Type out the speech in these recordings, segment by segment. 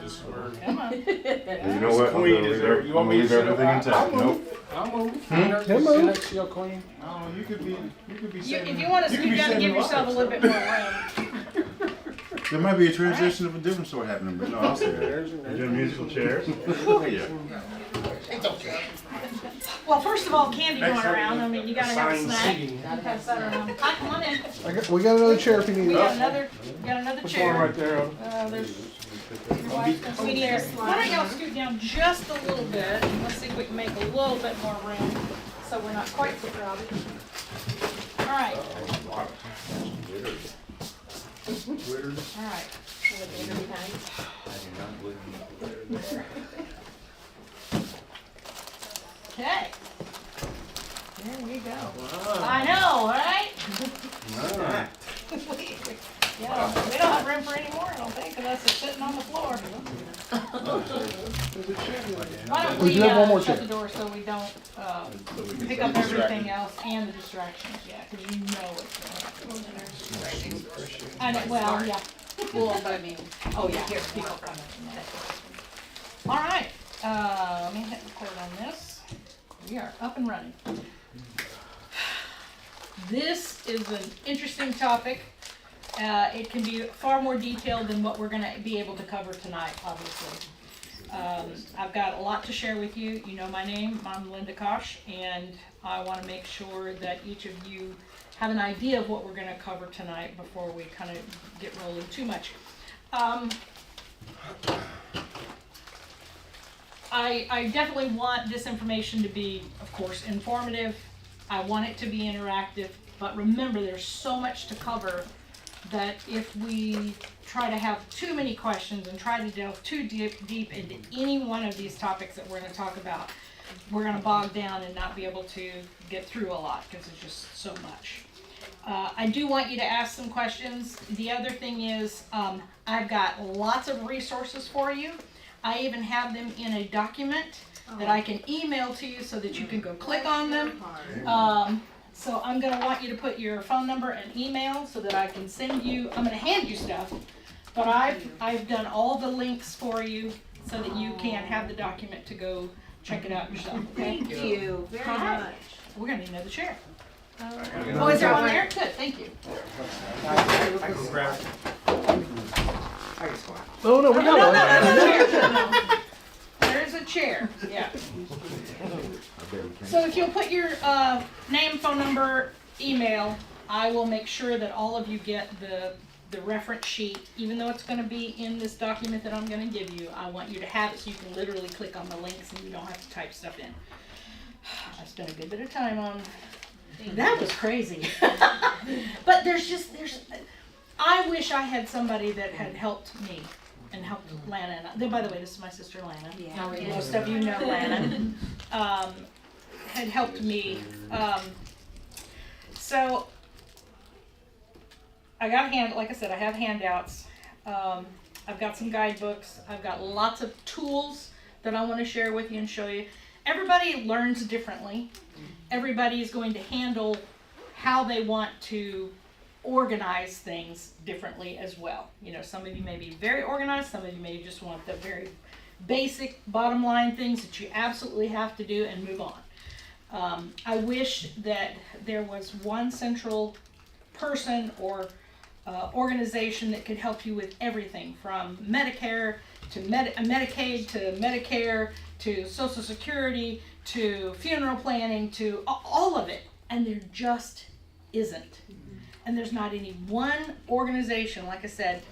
This is where Come on. You know what? Queen is there. You want me to leave sit everything up? intact. Nope. I'll move. He'll move. Next to your queen. Oh, you could be If you want to scoot down and give yourself a little bit more room. There might be a transition of a different sort happening, but no, I'll stay there. You're doing musical chairs? Yeah. Well, first of all, candy going around. I mean, you gotta have a Assigned snack. seating. Pass that around. Hi, come on in. We got another chair if you need We it. got another There's one chair. right there. There's your wife's gonna sit there. Why don't y'all scoot down just a little bit, and let's see if we can make a little bit more room, so we're not quite so crowded. All right. All right. Okay. There we go. I know, right? Yeah, we don't have room for any more, I don't think, unless it's sitting on the floor. Why don't We do have one more shut chair. the door so we don't pick up everything else and the distractions, yeah, because you know what's going on. I know, well, yeah. Well, but I mean, Oh, yeah, here, people come. All right, let me hit record on this. We are up and running. This is an interesting topic. It can be far more detailed than what we're going to be able to cover tonight, obviously. I've got a lot to share with you. You know my name. I'm Linda Kosh, and I want to make sure that each of you have an idea of what we're going to cover tonight before we kind of get rolling too much. I definitely want this information to be, of course, informative. I want it to be interactive, but remember there's so much to cover that if we try to have too many questions and try to delve too deep into any one of these topics that we're going to talk about, we're going to bog down and not be able to get through a lot because it's just so much. I do want you to ask some questions. The other thing is I've got lots of resources for you. I even have them in a document that I can email to you so that you can go click on them. So I'm going to want you to put your phone number and email so that I can send you, I'm going to hand you stuff, but I've done all the links for you so that you can have the document to go check it out yourself. Okay? thank you very Hi. much. We're going to need another chair. Oh, is there one there? Good, thank you. I can grab it. No, we got No, one. that's a chair. There's a chair, yeah. So if you'll put your name, phone number, email, I will make sure that all of you get the reference sheet. Even though it's going to be in this document that I'm going to give you, I want you to have it so you can literally click on the links and you don't have to type stuff in. I spent a good bit of time on that. Was crazy. But I wish I had somebody that had helped me and helped Lana. And by the way, this is my sister Lana. Yeah. Most of you know Lana. Had helped me. So I got like I said, I have handouts. I've got some guidebooks. I've got lots of tools that I want to share with you and show you. Everybody learns differently. Everybody is going to handle how they want to organize things differently as well. You know, some of you may be very organized, some of you may just want the very basic bottom line things that you absolutely have to do and move on. I wish that there was one central person or organization that could help you with everything from Medicare to Medicaid to Medicare to Social Security to funeral planning to all of it, and there just isn't. And there's not any one organization, like I said,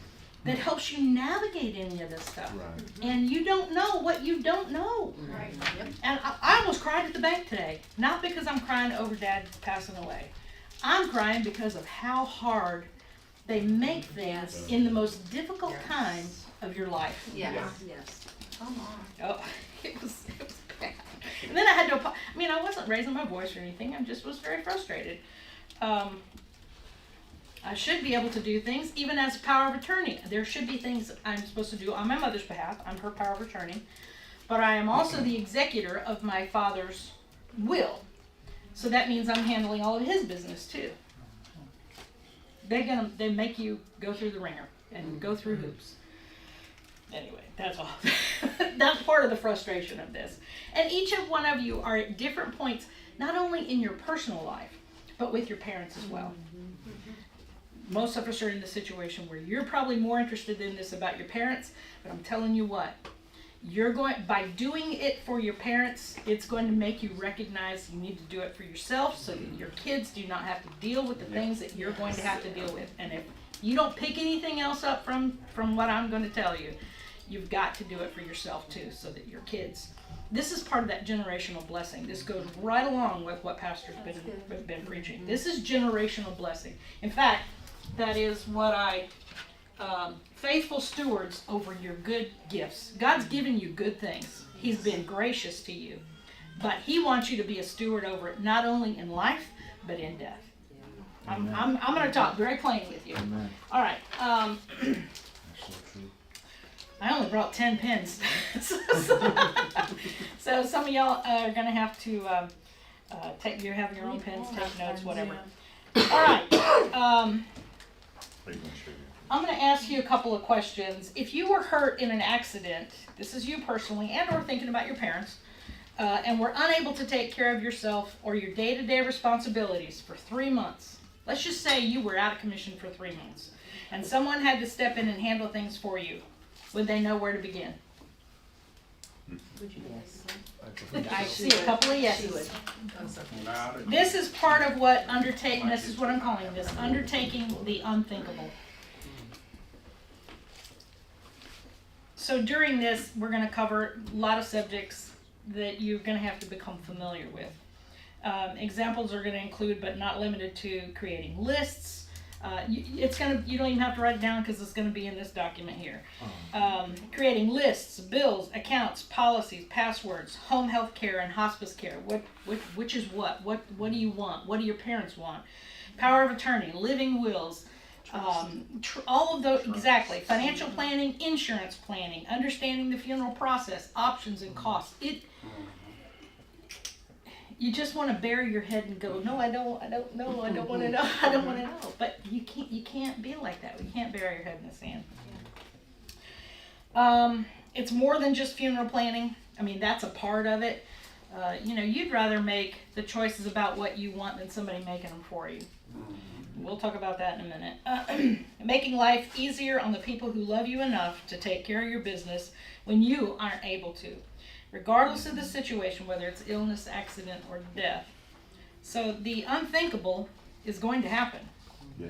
that helps you navigate any of this stuff. Right. And you don't know what you don't know. Right. Yep. And I almost cried at the bank today. Not because I'm crying over Dad passing away. I'm crying because of how hard they make things in the most difficult time of your life. Yes. Yeah. Yes. Come on. Oh, it was bad. And then I had to, I wasn't raising my voice or anything. I just was very frustrated. I should be able to do things, even as power of attorney. There should be things I'm supposed to do on my mother's behalf. I'm her power of attorney. But I am also the executor of my father's will. So that means I'm handling all of his business too. They make you go through the ringer and go through hoops. Anyway. That's all. That's part of the frustration of this. And each of one of you are at different points, not only in your personal life, but with your parents as well. Most of us are in the situation where you're probably more interested in this about your parents, but I'm telling you what, by doing it for your parents, it's going to make you recognize you need to do it for yourself so that your kids do not have to deal with the things that you're going to have to deal with. And if you don't pick anything else up from what I'm going to tell you, you've got to do it for yourself too, so that your kids, this is part of that generational blessing. This goes right along with what Pastor's been preaching. This is generational blessing. In fact, that is what faithful stewards over your good gifts. God's given you good things. He's been gracious to you. But He wants you to be a steward over it, not only in life, but in death. I'm going to talk very plain with you. Amen. All right. That's so true. I only brought 10 pens. So some of y'all are going to have to have your own pens, take notes, whatever. All right. Are you gonna show you? I'm going to ask you a couple of questions. If you were hurt in an accident, this is you personally, and or thinking about your parents, and were unable to take care of yourself or your day-to-day responsibilities for 3 months, let's just say you were out of commission for 3 months, and someone had to step in and handle things for you, would they know where to begin? Would you guess? I see a couple of yeses. She would. This is part of what this is what I'm calling this, undertaking the unthinkable. So during this, we're going to cover a lot of subjects that you're going to have to become familiar with. Examples are going to include, but not limited to, creating lists. You don't even have to write it down because it's going to be in this document here. Creating lists, bills, accounts, policies, passwords, home health care and hospice care. Which is what? What do you want? What do your parents want? Power of attorney, living wills, all of those, exactly. Financial planning, insurance planning, understanding the funeral process, options and costs. You just want to bury your head and go, no, I don't know, I don't want to know, I don't want to know. But you can't be like that. You can't bury your head in the sand. It's more than just funeral planning. I mean, that's a part of it. You'd rather make the choices about what you want than somebody making them for you. We'll talk about that in a minute. Making life easier on the people who love you enough to take care of your business when you aren't able to, regardless of the situation, whether it's illness, accident, or death. So the unthinkable is going to happen. Yeah.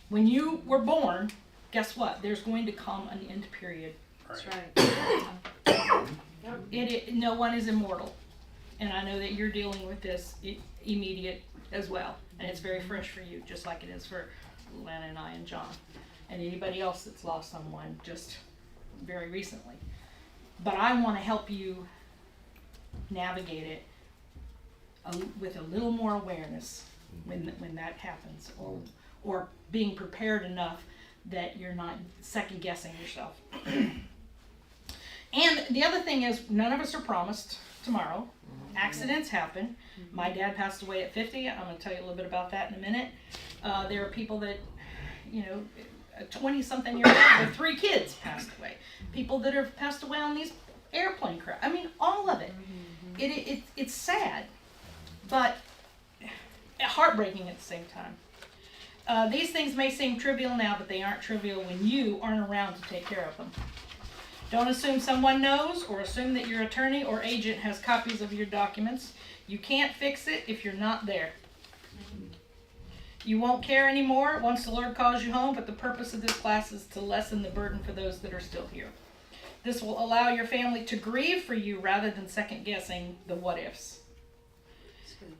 When you were born, guess what? There's going to come an end period. That's right. No one is immortal. And I know that you're dealing with this immediate as well. And it's very fresh for you, just like it is for Lana and I and John. And anybody else that's lost someone just very recently. But I want to help you navigate it with a little more awareness when that happens, or being prepared enough that you're not second guessing yourself. And the other thing is, none of us are promised tomorrow. Accidents happen. My dad passed away at 50. I'm going to tell you a little bit about that in a minute. There are people that, a 20-something-year-old with 3 kids passed away. People that have passed away on these airplane crashes. I mean, all of it. It's sad, but heartbreaking at the same time. These things may seem trivial now, but they aren't trivial when you aren't around to take care of them. Don't assume someone knows, or assume that your attorney or agent has copies of your documents. You can't fix it if you're not there. You won't care anymore once the Lord calls you home, but the purpose of this class is to lessen the burden for those that are still here. This will allow your family to grieve for you rather than second guessing the what ifs.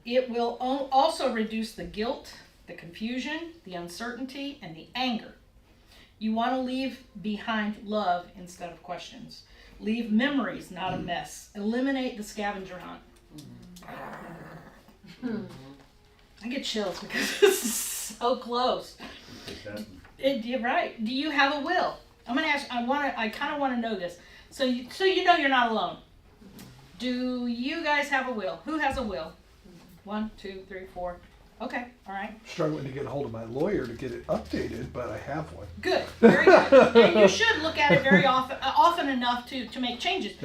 It will also reduce the guilt, the confusion, the uncertainty, and the anger. You want to leave behind love instead of questions. Leave memories, not a mess. Eliminate the scavenger hunt. I get chills because this is so close. You're right. Do you have a will? I'm gonna ask. I kind of want to know this. So you know you're not alone. Do you guys have a will? Who has a will? 1, 2, 3, 4. Okay. All right. Struggling to get a hold of my lawyer to get it updated, but I have one. Good. Very good. And you should look at it very often. often enough to make changes.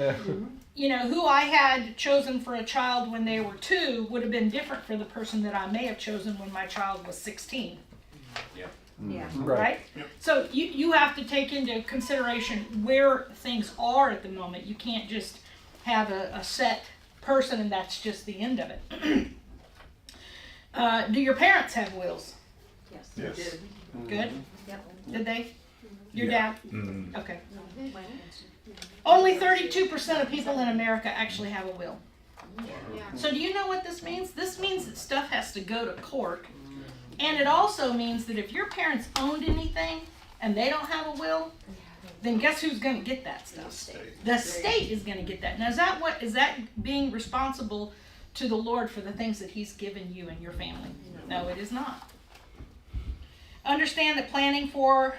You know, who I had chosen for a child when they were 2 would have been different for the person that I may have chosen when my child was 16. Yeah. Right? So you have to take into consideration where things are at the moment. You can't just have a set person and that's just the end of it. Do your parents have wills? Yes. Yes. Good? Yep. Did they? Your Yeah. dad? Okay. Only 32% of people in America actually have a will. So do you know what this means? This means that stuff has to go to court. And it also means that if your parents owned anything and they don't have a will, then guess who's going to get that stuff? The state is going to get that. Now, is that being responsible to the Lord for the things that He's given you and your family? No, it is not. Understand that planning for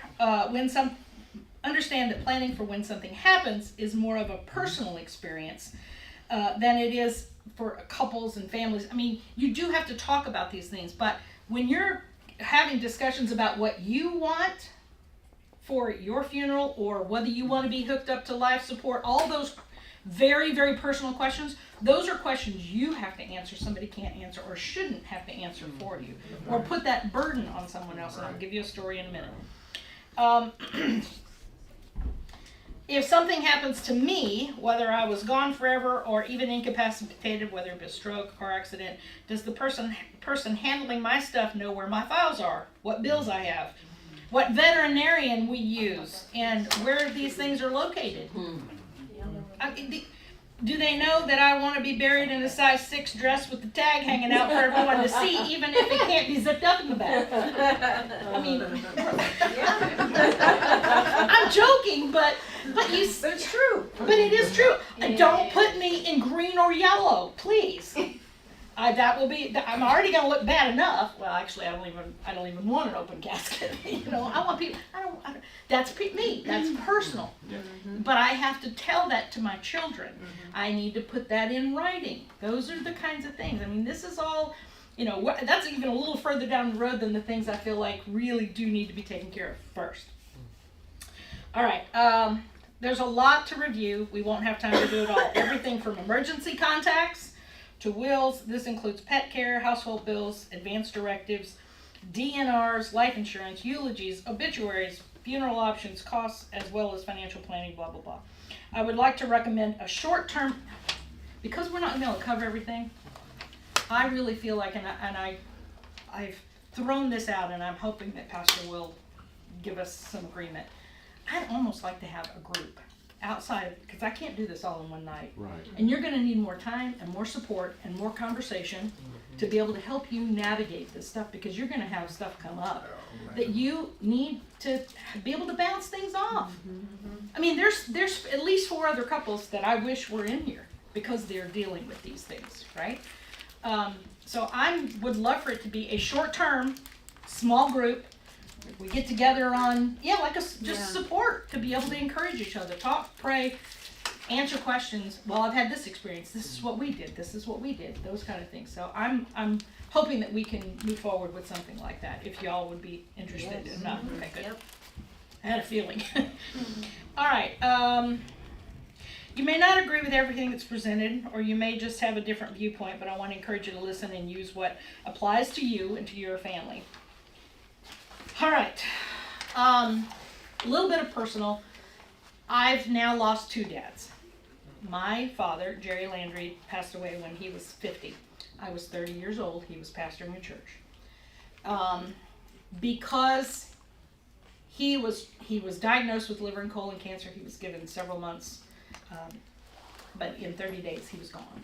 when something happens is more of a personal experience than it is for couples and families. I mean, you do have to talk about these things, but when you're having discussions about what you want for your funeral or whether you want to be hooked up to life support, all those very, very personal questions, those are questions you have to answer. Somebody can't answer or shouldn't have to answer for you or put that burden on someone else. And I'll give you a story in a minute. If something happens to me, whether I was gone forever or even incapacitated, whether it be a stroke, car accident, does the person handling my stuff know where my files are, what bills I have, what veterinarian we use, and where these things are located? Do they know that I want to be buried in a size 6 dress with the tag hanging out for everyone to see, even if it can't be zipped up in the back? I mean, I'm joking, but it's true. But it is true. Don't put me in green or yellow, please. That will be. I'm already going to look bad enough. Well, actually, I don't even want an open casket. You know, I want people. I don't. That's me. That's personal. But I have to tell that to my children. I need to put that in writing. Those are the kinds of things. I mean, this is all. You know, that's even a little further down the road than the things I feel like really do need to be taken care of first. All right. There's a lot to review. We won't have time to do it all. Everything from emergency contacts to wills. This includes pet care, household bills, advance directives, DNRs, life insurance, eulogies, obituaries, funeral options, costs, as well as financial planning, blah, blah, blah. I would like to recommend a short-term, because we're not going to cover everything, I really feel like, I've thrown this out and I'm hoping that Pastor will give us some agreement. I'd almost like to have a group outside, because I can't do this all in one night. Right. And you're going to need more time and more support and more conversation to be able to help you navigate this stuff, because you're going to have stuff come up that you need to be able to bounce things off. I mean, there's at least 4 other couples that I wish were in here because they're dealing with these things, right? So I would love for it to be a short-term, small group. We get together on, support, to be able to encourage each other, talk, pray, answer questions. Well, I've had this experience. This is what we did. This is what we did. Those kind of things. So I'm hoping that we can move forward with something like that, if y'all would be interested enough. Okay, good. Yep. I had a feeling. All right. You may not agree with everything that's presented, or you may just have a different viewpoint, but I want to encourage you to listen and use what applies to you and to your family. All right, a little bit of personal. I've now lost 2 dads. My father, Jerry Landry, passed away when he was 50. I was 30 years old. He was pastoring a church. Because he was diagnosed with liver and colon cancer, he was given several months, but in 30 days he was gone.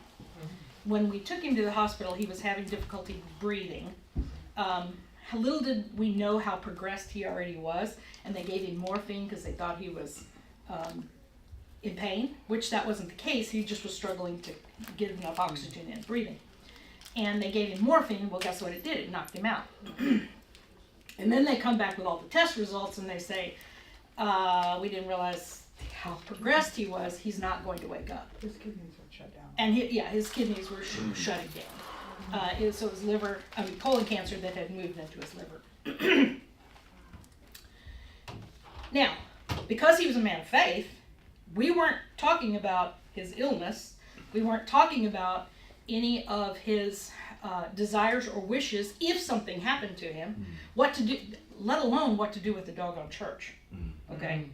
When we took him to the hospital, he was having difficulty breathing. Little did we know how progressed he already was, and they gave him morphine because they thought he was in pain, which that wasn't the case. He just was struggling to get enough oxygen in breathing. And they gave him morphine. Well, guess what it did? It knocked him out. And then they come back with all the test results, and they say, we didn't realize how progressed he was. He's not going to wake up. His kidneys are shut down. And his kidneys were shutting down. So it was colon cancer that had moved into his liver. Now, because he was a man of faith, We weren't talking about his illness. We weren't talking about any of his desires or wishes if something happened to him, what to do, let alone what to do with the doggone church. Okay?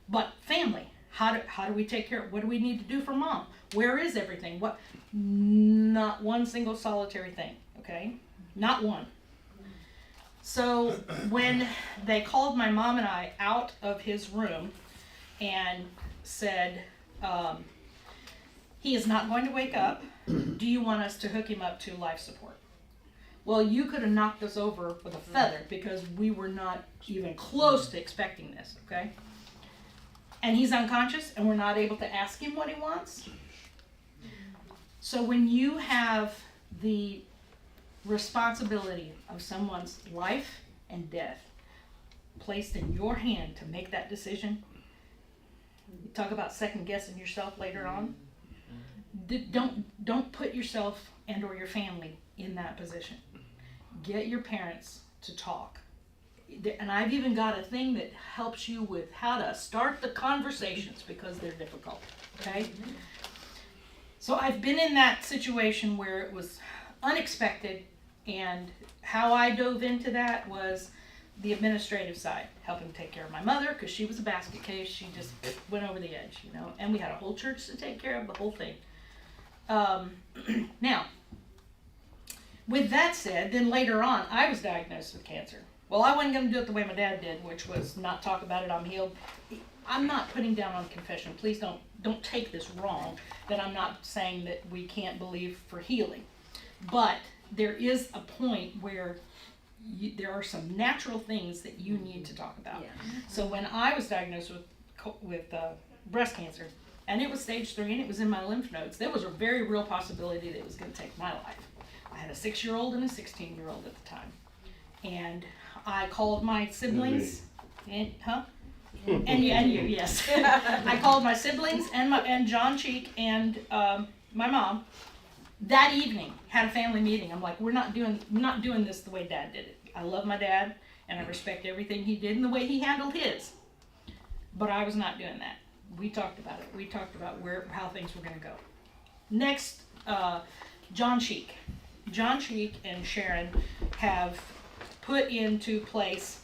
But family, how do we take care of, what do we need to do for mom? Where is everything? What? Not one single solitary thing, okay? Not one. So when they called my mom and I out of his room and said, he is not going to wake up. Do you want us to hook him up to life support? Well, you could have knocked us over with a feather because we were not even close to expecting this, okay? And he's unconscious and we're not able to ask him what he wants. So when you have the responsibility of someone's life and death placed in your hand to make that decision, you talk about second guessing yourself later on. Don't put yourself and or your family in that position. Get your parents to talk. And I've even got a thing that helps you with how to start the conversations because they're difficult, okay? So I've been in that situation where it was unexpected, and how I dove into that was the administrative side, helping take care of my mother because she was a basket case. She just went over the edge, and we had a whole church to take care of, the whole thing. Now, with that said, then later on, I was diagnosed with cancer. Well, I wasn't going to do it the way my dad did, which was not talk about it, I'm healed. I'm not putting down on confession. Please don't take this wrong, that I'm not saying that we can't believe for healing. But there is a point where there are some natural things that you need to talk about. Yeah. So when I was diagnosed with breast cancer, and it was stage 3 and it was in my lymph nodes, there was a very real possibility that it was going to take my life. I had a 6-year-old and a 16-year-old at the time. And I called my siblings, and you, yes. I called my siblings and John Cheek and my mom that evening, had a family meeting. I'm like, we're not doing this the way Dad did it. I love my dad and I respect everything he did and the way he handled his. But I was not doing that. We talked about it. We talked about how things were going to go. Next, John Cheek. John Cheek and Sharon have put into place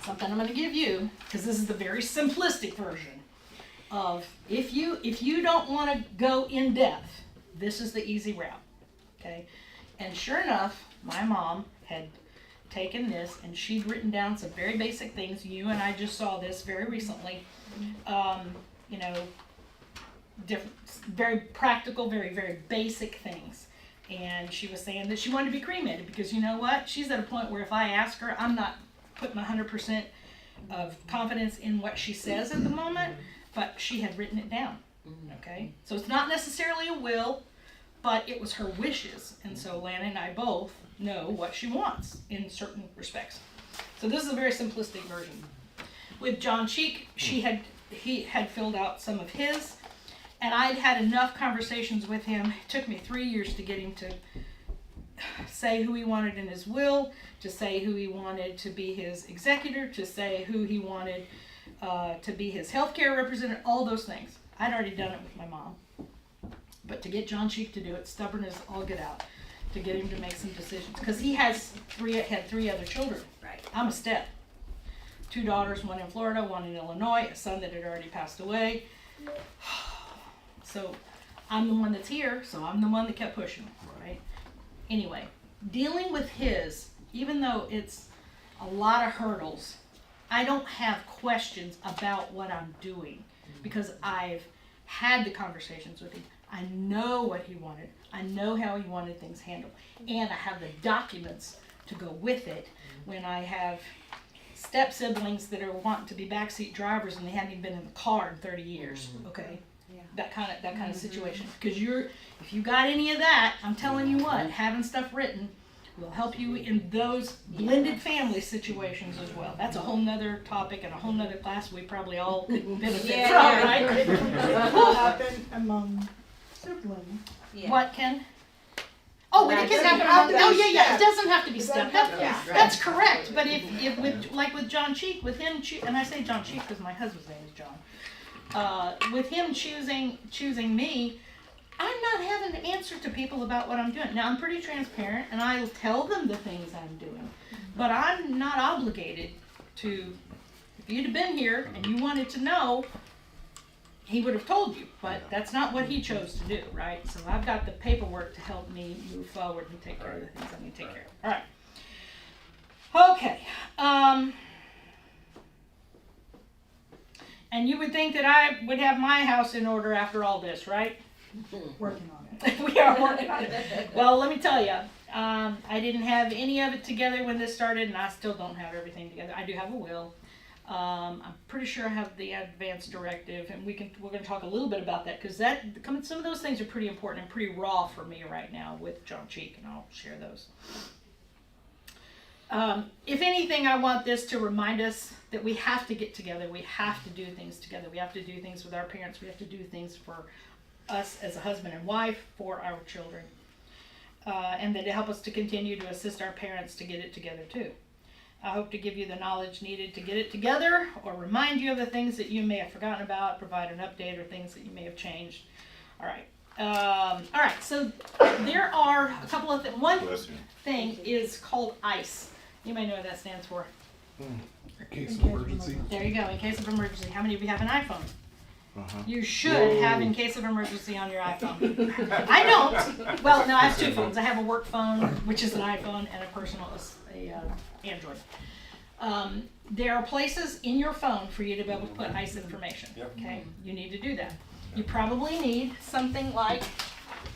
something I'm going to give you, because this is the very simplistic version of if you don't want to go in depth, this is the easy route. Okay? And sure enough, my mom had taken this and she'd written down some very basic things. You and I just saw this very recently. Different, very practical, very, very basic things. And she was saying that she wanted to be cremated because you know what? She's at a point where if I ask her, I'm not putting 100% of confidence in what she says at the moment, but she had written it down. Okay? So it's not necessarily a will, but it was her wishes. And so Lana and I both know what she wants in certain respects. So this is a very simplistic version. With John Cheek, he had filled out some of his, and I'd had enough conversations with him. It took me 3 years to get him to say who he wanted in his will, to say who he wanted to be his executor, to say who he wanted to be his healthcare representative, all those things. I'd already done it with my mom. But to get John Cheek to do it, stubborn as all get out, to get him to make some decisions. Because he had 3 other children. Right. I'm a step. 2 daughters, one in Florida, one in Illinois, a son that had already passed away. So I'm the one that's here, so I'm the one that kept pushing, right? Anyway, dealing with his, even though it's a lot of hurdles, I don't have questions about what I'm doing because I've had the conversations with him. I know what he wanted. I know how he wanted things handled. And I have the documents to go with it when I have step siblings that are wanting to be backseat drivers and they haven't even been in the car in 30 years, okay? Yeah. That kind of situation. Because if you got any of that, I'm telling you what, having stuff written will help you in those blended family situations as well. That's a whole nother topic and a whole nother class we probably all could benefit from, right? What happened among siblings? Yeah. What, Ken? Oh, when it can happen among it doesn't have to be step. That's correct. But if with John Cheek, with him, and I say John Cheek because my husband's name is John. with him choosing me, I'm not having to answer to people about what I'm doing. Now, I'm pretty transparent, and I'll tell them the things I'm doing, but I'm not obligated to. If you'd have been here and you wanted to know, he would have told you, but that's not what he chose to do, right? So I've got the paperwork to help me move forward and take care of the things I need to take care of. All right. Okay. And you would think that I would have my house in order after all this, right? Working on it. We are working on it. Well, let me tell you, I didn't have any of it together when this started, and I still don't have everything together. I do have a will. I'm pretty sure I have the advance directive, and we're going to talk a little bit about that, because some of those things are pretty important and pretty raw for me right now with John Cheek, and I'll share those. If anything, I want this to remind us that we have to get together. We have to do things together. We have to do things with our parents. We have to do things for us as a husband and wife, for our children, and that to help us to continue to assist our parents to get it together too. I hope to give you the knowledge needed to get it together, or remind you of the things that you may have forgotten about, provide an update or things that you may have changed. All right. So there are a couple of things. One thing is called ICE. You may know what that stands for. In case of emergency. There you go. In case of emergency. How many of you have an iPhone? You should have in case of emergency on your iPhone. I don't. Well, no, I have two phones. I have a work phone, which is an iPhone, and a personal, Android. There are places in your phone for you to be able to put ICE information. Okay, you need to do that. You probably need something like,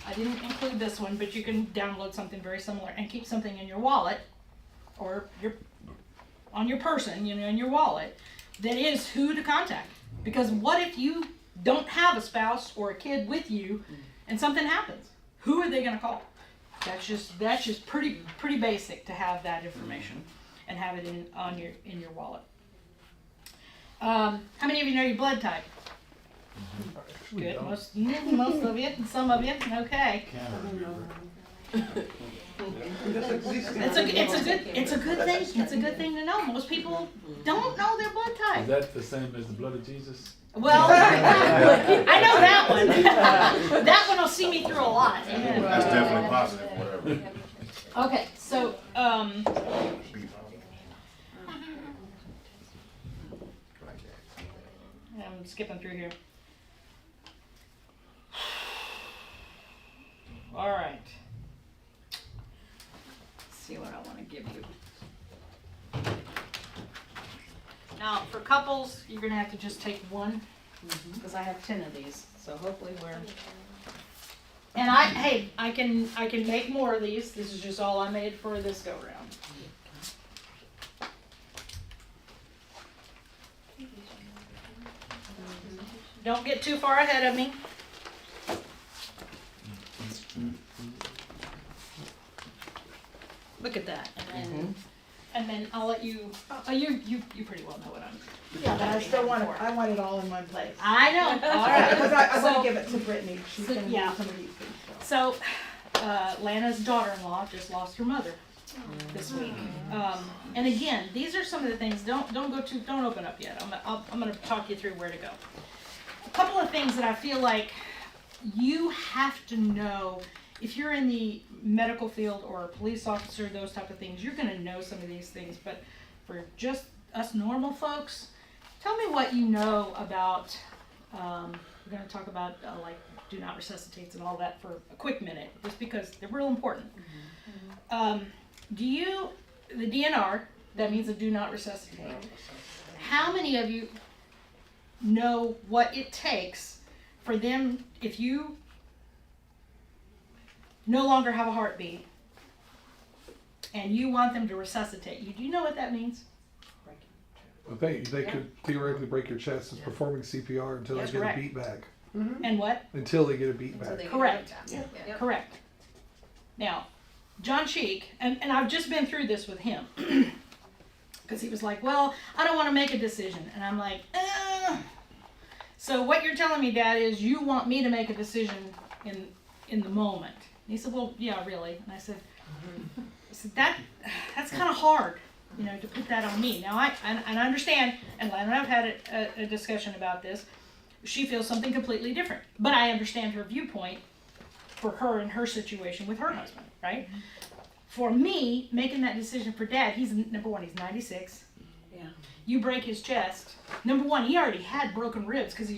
I didn't include this one, but you can download something very similar and keep something in your wallet, or on your person, in your wallet, that is who to contact. Because what if you don't have a spouse or a kid with you and something happens? Who are they going to call? That's just pretty basic to have that information and have it in your wallet. How many of you know your blood type? Good. Most of you, some of you. Okay. It's a good thing. It's a good thing to know. Most people don't know their blood type. Is that the same as the blood of Jesus? Well, I know that one. That one will see me through a lot. That's definitely positive, whatever. Okay, so I'm skipping through here. All right. Let's see what I want to give you. Now, for couples, you're going to have to just take one, because I have 10 of these. So hopefully we're. And I can make more of these. This is just all I made for this go round. Don't get too far ahead of me. Look at that, and then I'll let you. You pretty well know what I'm. Yeah, but I still want it all in one place. I know. All right. Because I want So- to give it to Brittany. She's so, going to yeah. do some of these things. So, Lana's daughter-in-law just lost her mother this week. And again, these are some of the things. Don't open up yet. I'm going to talk you through where to go. A couple of things that I feel like you have to know if you're in the medical field or a police officer, those type of things. You're going to know some of these things, but for just us normal folks, tell me what you know about. We're going to talk about like do not resuscitates and all that for a quick minute, just because they're real important. The DNR, that means a do not resuscitate. How many of you know what it takes for them, if you no longer have a heartbeat and you want them to resuscitate you, do you know what that means? Well, they could theoretically break your chest as performing CPR until That's they get correct. a beat back. And what? Until they get a beat Until back. they Correct. get it done. Correct. Now, John Cheek, and I've just been through this with him, because he was like, well, I don't want to make a decision. And I'm like, So what you're telling me, Dad, is you want me to make a decision in the moment. And he said, well, yeah, really. And I said that's kind of hard, to put that on me. Now, I understand, and Lana and I've had a discussion about this, she feels something completely different. But I understand her viewpoint for her and her situation with her husband, right? For me, making that decision for Dad, he's number one, he's 96. Yeah. You break his chest. Number one, he already had broken ribs because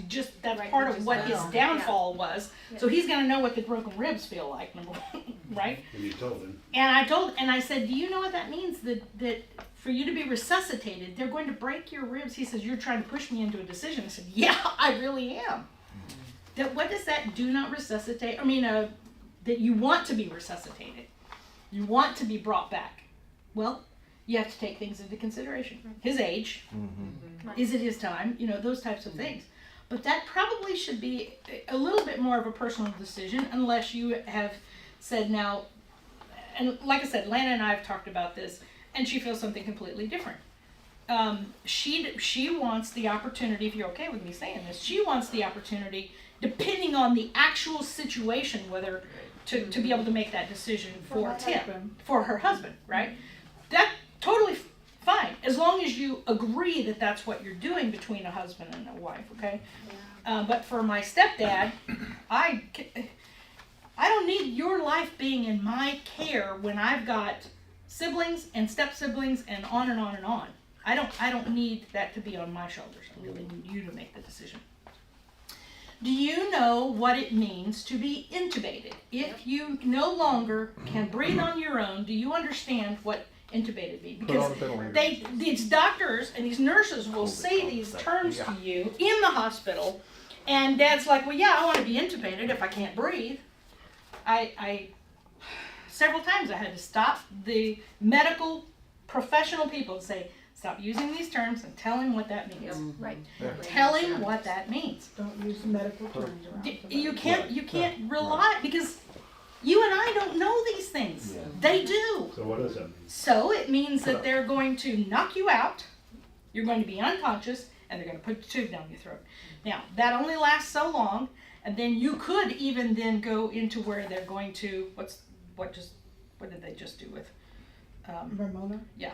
that's Right, part he of just what his fell. downfall was. So he's gonna know what the broken ribs feel like, number one, right? And you told him. And I said, do you know what that means? That for you to be resuscitated, they're going to break your ribs. He says, you're trying to push me into a decision. I said, yeah, I really am. That what does that do not resuscitate? I mean, that you want to be resuscitated. You want to be brought back. Well, you have to take things into consideration. His age, is it his time? You know, those types of things. But that probably should be a little bit more of a personal decision unless you have said now, and like I said, Lana and I have talked about this, and she feels something completely different. She wants the opportunity, if you're okay with me saying this, she wants the opportunity, depending on the actual situation, whether to be able to make that decision for her Tim, husband. for her husband, right? That totally fine, as long as you agree that that's what you're doing between a husband and a wife, okay? But for my stepdad, I don't need your life being in my care when I've got siblings and step siblings and on and on and on. I don't need that to be on my shoulders. I really need you to make the decision. Do you know what it means to be intubated? If you no longer can breathe on your own, do you understand what intubated means? Put on Because a ventilator. these doctors and these nurses will say these terms to you in the hospital, and Dad's like, well, yeah, I want to be intubated if I can't breathe. I several times I had to stop the medical professional people and say, stop using these terms and tell him what that means. Right. Tell him what that means. Don't use medical terms around. You can't rely, because you and I don't know these things. They do. So what does that mean? So it means that they're going to knock you out, you're going to be unconscious, and they're going to put the tube down your throat. Now, that only lasts so long, and then you could even then go into where they're going to, what did they just do with, Ramona? Yeah.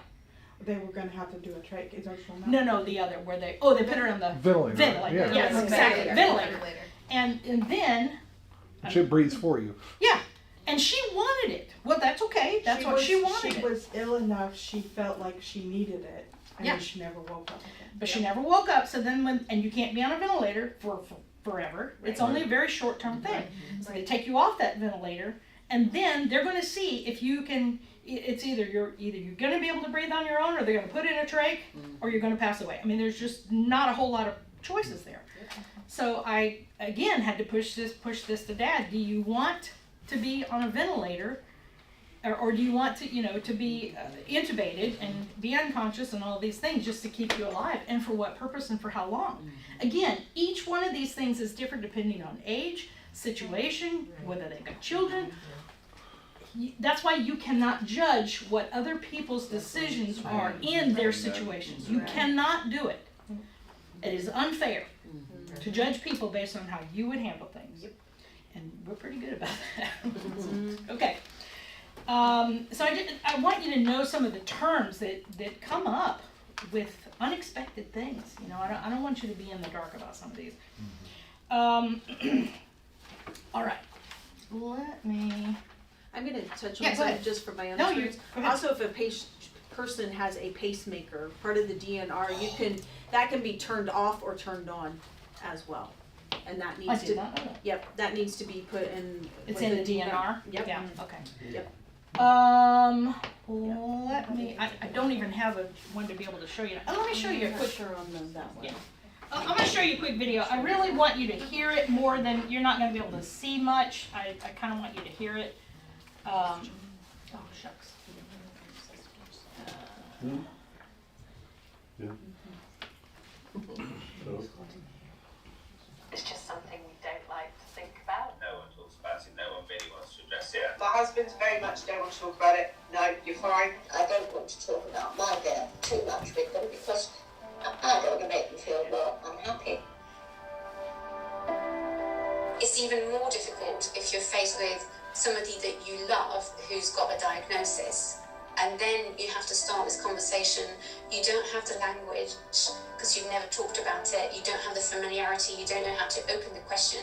They were gonna have to do a trach. Is that what no, the other, where they put her on the Ventilator. ventilator. Yeah. Yes, exactly, ventilator. And then, She breathes for you. yeah, and she wanted it. Well, that's okay, that's what she wanted She it. was ill enough, she felt like she needed it, and Yeah. then she never woke up again. But she never woke up, so then and you can't be on a ventilator for forever. It's only a very short-term thing. So they take you off that ventilator, and then they're gonna see if you can, it's either you're gonna be able to breathe on your own, or they're gonna put in a trach, or you're gonna pass away. I mean, there's just not a whole lot of choices there. So I, again, had to push this to Dad. Do you want to be on a ventilator, or do you want to, to be intubated and be unconscious and all these things just to keep you alive, and for what purpose and for how long? Again, each one of these things is different depending on age, situation, whether they've got children. That's why you cannot judge what other people's decisions are in their situations. You cannot do it. It is unfair to judge people based on how you would handle things. And we're pretty good about that. Okay. So I want you to know some of the terms that come up with unexpected things. I don't want you to be in the dark about some of these. All right. Let me. I'm going to touch Yeah, on go something ahead. just for my own No, experience. go ahead. Also, if a person has a pacemaker, part of the DNR, that can be turned off or turned on as well, and that I needs did to. not know that. Yep, that needs to be put in. It's with in the DNR? Yep. Yeah, okay. Yep. Let me, I don't even have one to be able to show you. Let me show you a I'm not quick, sure on that one. Yeah. I'm gonna show you a quick video. I really want you to hear it more than, you're not gonna be able to see much. I kinda want you to hear it. Oh, shucks. Yeah. So, It's just something we don't like to think about. No one talks about it, no one really wants to address it. My husband's very much don't want to talk about it. No, you're fine. I don't want to talk about my death too much with them because I don't want to make them feel more unhappy. It's even more difficult if you're faced with somebody that you love who's got a diagnosis. And then you have to start this conversation. You don't have the language because you've never talked about it. You don't have the familiarity. You don't know how to open the question.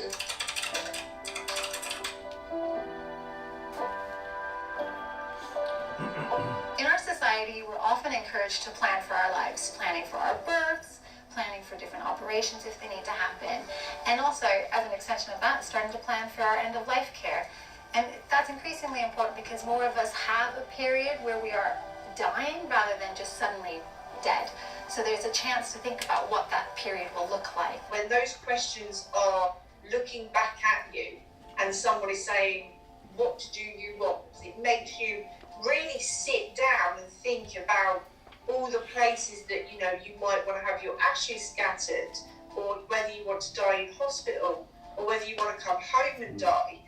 In our society, we're often encouraged to plan for our lives, planning for our births, planning for different operations if they need to happen, and also, as an extension of that, starting to plan for our end-of-life care. And that's increasingly important because more of us have a period where we are dying rather than just suddenly dead. So there's a chance to think about what that period will look like. When those questions are looking back at you and somebody saying, what do you want? It makes you really sit down and think about all the places that you might want to have your ashes scattered, or whether you want to die in hospital, or whether you want to come home and die.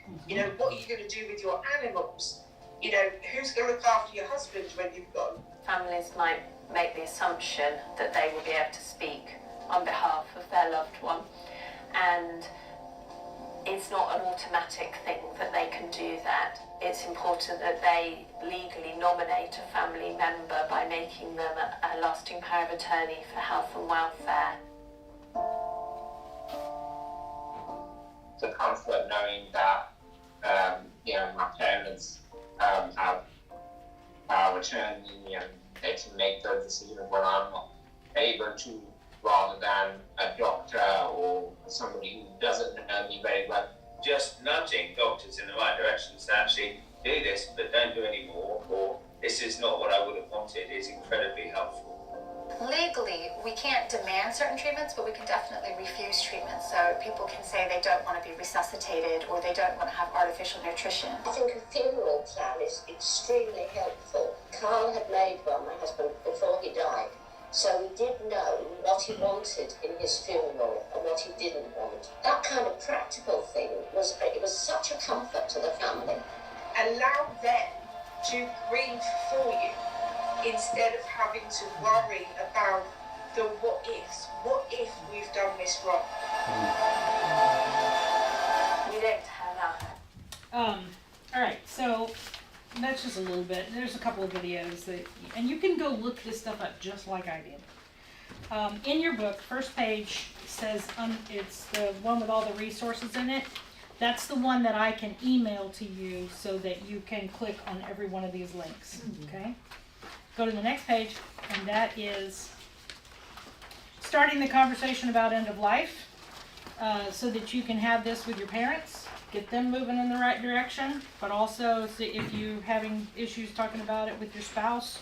What are you going to do with your animals? Who's going to look after your husband when you've gone? Families might make the assumption that they will be able to speak on behalf of their loved one, and it's not an automatic thing that they can do that. It's important that they legally nominate a family member by making them a lasting power of attorney for health and welfare. The comfort knowing that, my parents have power of attorney and they can make those decisions when I'm not able to, rather than a doctor or somebody who doesn't know me very well. Just nudging doctors in the right direction to actually do this, but don't do any more, or this is not what I would have wanted, is incredibly helpful. Legally, we can't demand certain treatments, but we can definitely refuse treatments. So people can say they don't want to be resuscitated or they don't want to have artificial nutrition. I think a funeral plan is extremely helpful. Carl had made one, my husband, before he died. So we did know what he wanted in his funeral and what he didn't want. That kind of practical thing was such a comfort to the family. Allow them to grieve for you instead of having to worry about the what ifs. What if we've done this wrong? We don't have that. All right, so that's just a little bit. There's a couple of videos and you can go look this stuff up just like I did. In your book, first page says, it's the one with all the resources in it. That's the one that I can email to you so that you can click on every one of these links, okay? Go to the next page, and that is starting the conversation about end of life, so that you can have this with your parents, get them moving in the right direction, but also if you're having issues talking about it with your spouse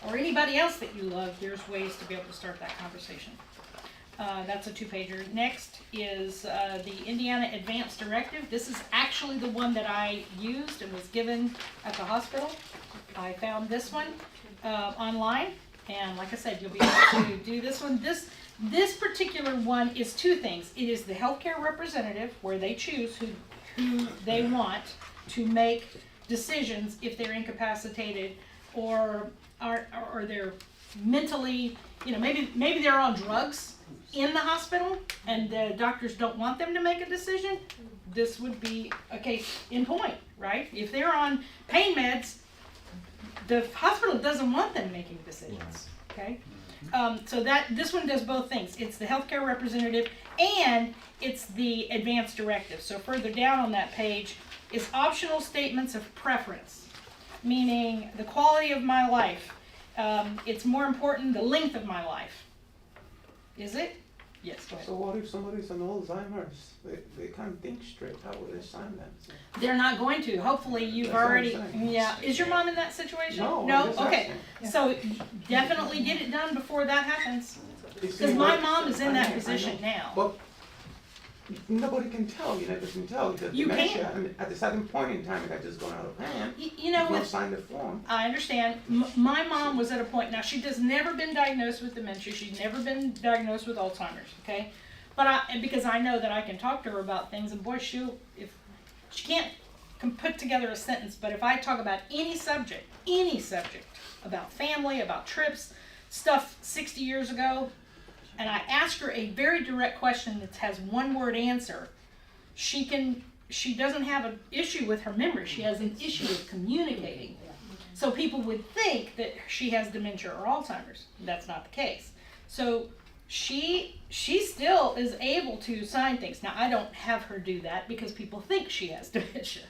or anybody else that you love, there's ways to be able to start that conversation. That's a 2-pager. Next is the Indiana Advanced Directive. This is actually the one that I used and was given at the hospital. I found this one online, and like I said, you'll be able to do this one. This particular one is 2 things. It is the healthcare representative, where they choose who they want to make decisions if they're incapacitated or they're mentally, maybe they're on drugs in the hospital and the doctors don't want them to make a decision. This would be a case in point, right? If they're on pain meds, the hospital doesn't want them making decisions, okay? So this one does both things. It's the healthcare representative and it's the advanced directive. So further down on that page is optional statements of preference, meaning the quality of my life. It's more important the length of my life. Is it? Yes, go ahead. So what if somebody's on Alzheimer's? They can't think straight. How would they sign that? So. They're not going to. Hopefully you've That's already, what I'm saying. yeah. Is your mom in that situation? No, No? I'm just Okay. asking. So definitely get it done before that happens. You see, Because my what- mom is in I that know, position I know. now. But nobody can tell. You never can tell. The You dementia, can't. I mean, at a certain point in time, it had just gone out of hand. You know, You don't with, sign the form. I understand. My mom was at a point, now she has never been diagnosed with dementia. She's never been diagnosed with Alzheimer's, okay? But because I know that I can talk to her about things, and boy, she can't put together a sentence, but if I talk about any subject, about family, about trips, stuff 60 years ago, and I ask her a very direct question that has one word answer, she doesn't have an issue with her memory. She has an issue with communicating. So people would think that she has dementia or Alzheimer's. That's not the case. So she still is able to sign things. Now I don't have her do that because people think she has dementia,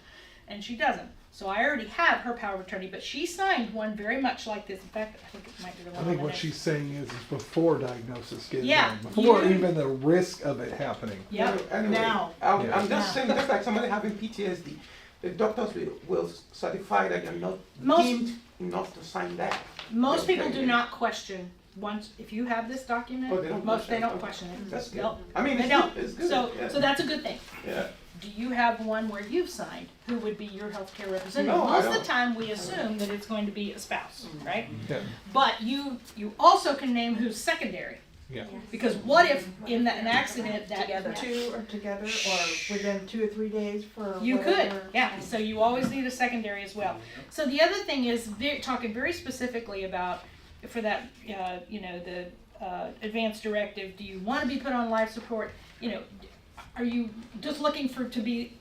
and she doesn't. So I already have her power of attorney, but she signed one very much like this. In fact, I think it might be the one. I think on the what next. she's saying is before diagnosis gets Yeah, done, before you- even the risk of it happening. Yep. Anyway, Now. I'm Yeah. just Now. saying, just like somebody having PTSD, the doctors will certify that you're not Most- deemed enough to sign that. Most Okay. people do not question once if you have this document. Oh, they don't They don't question question it. That's good. Nope. I mean, They it's don't. good. It's good. So yeah. so that's a good thing. Yeah. Do you have one where you've signed? Who would be your healthcare representative? No, I Most of don't. the time, we assume that it's going to be a spouse, right? Yeah. But you also can name who's secondary. Yeah. Because what if in an accident that Together. Two are together or within 2 or 3 days for you could, whatever. yeah. So you always need a secondary as well. So the other thing is talking very specifically about for that, the advanced directive. Do you want to be put on life support? Are you just looking to be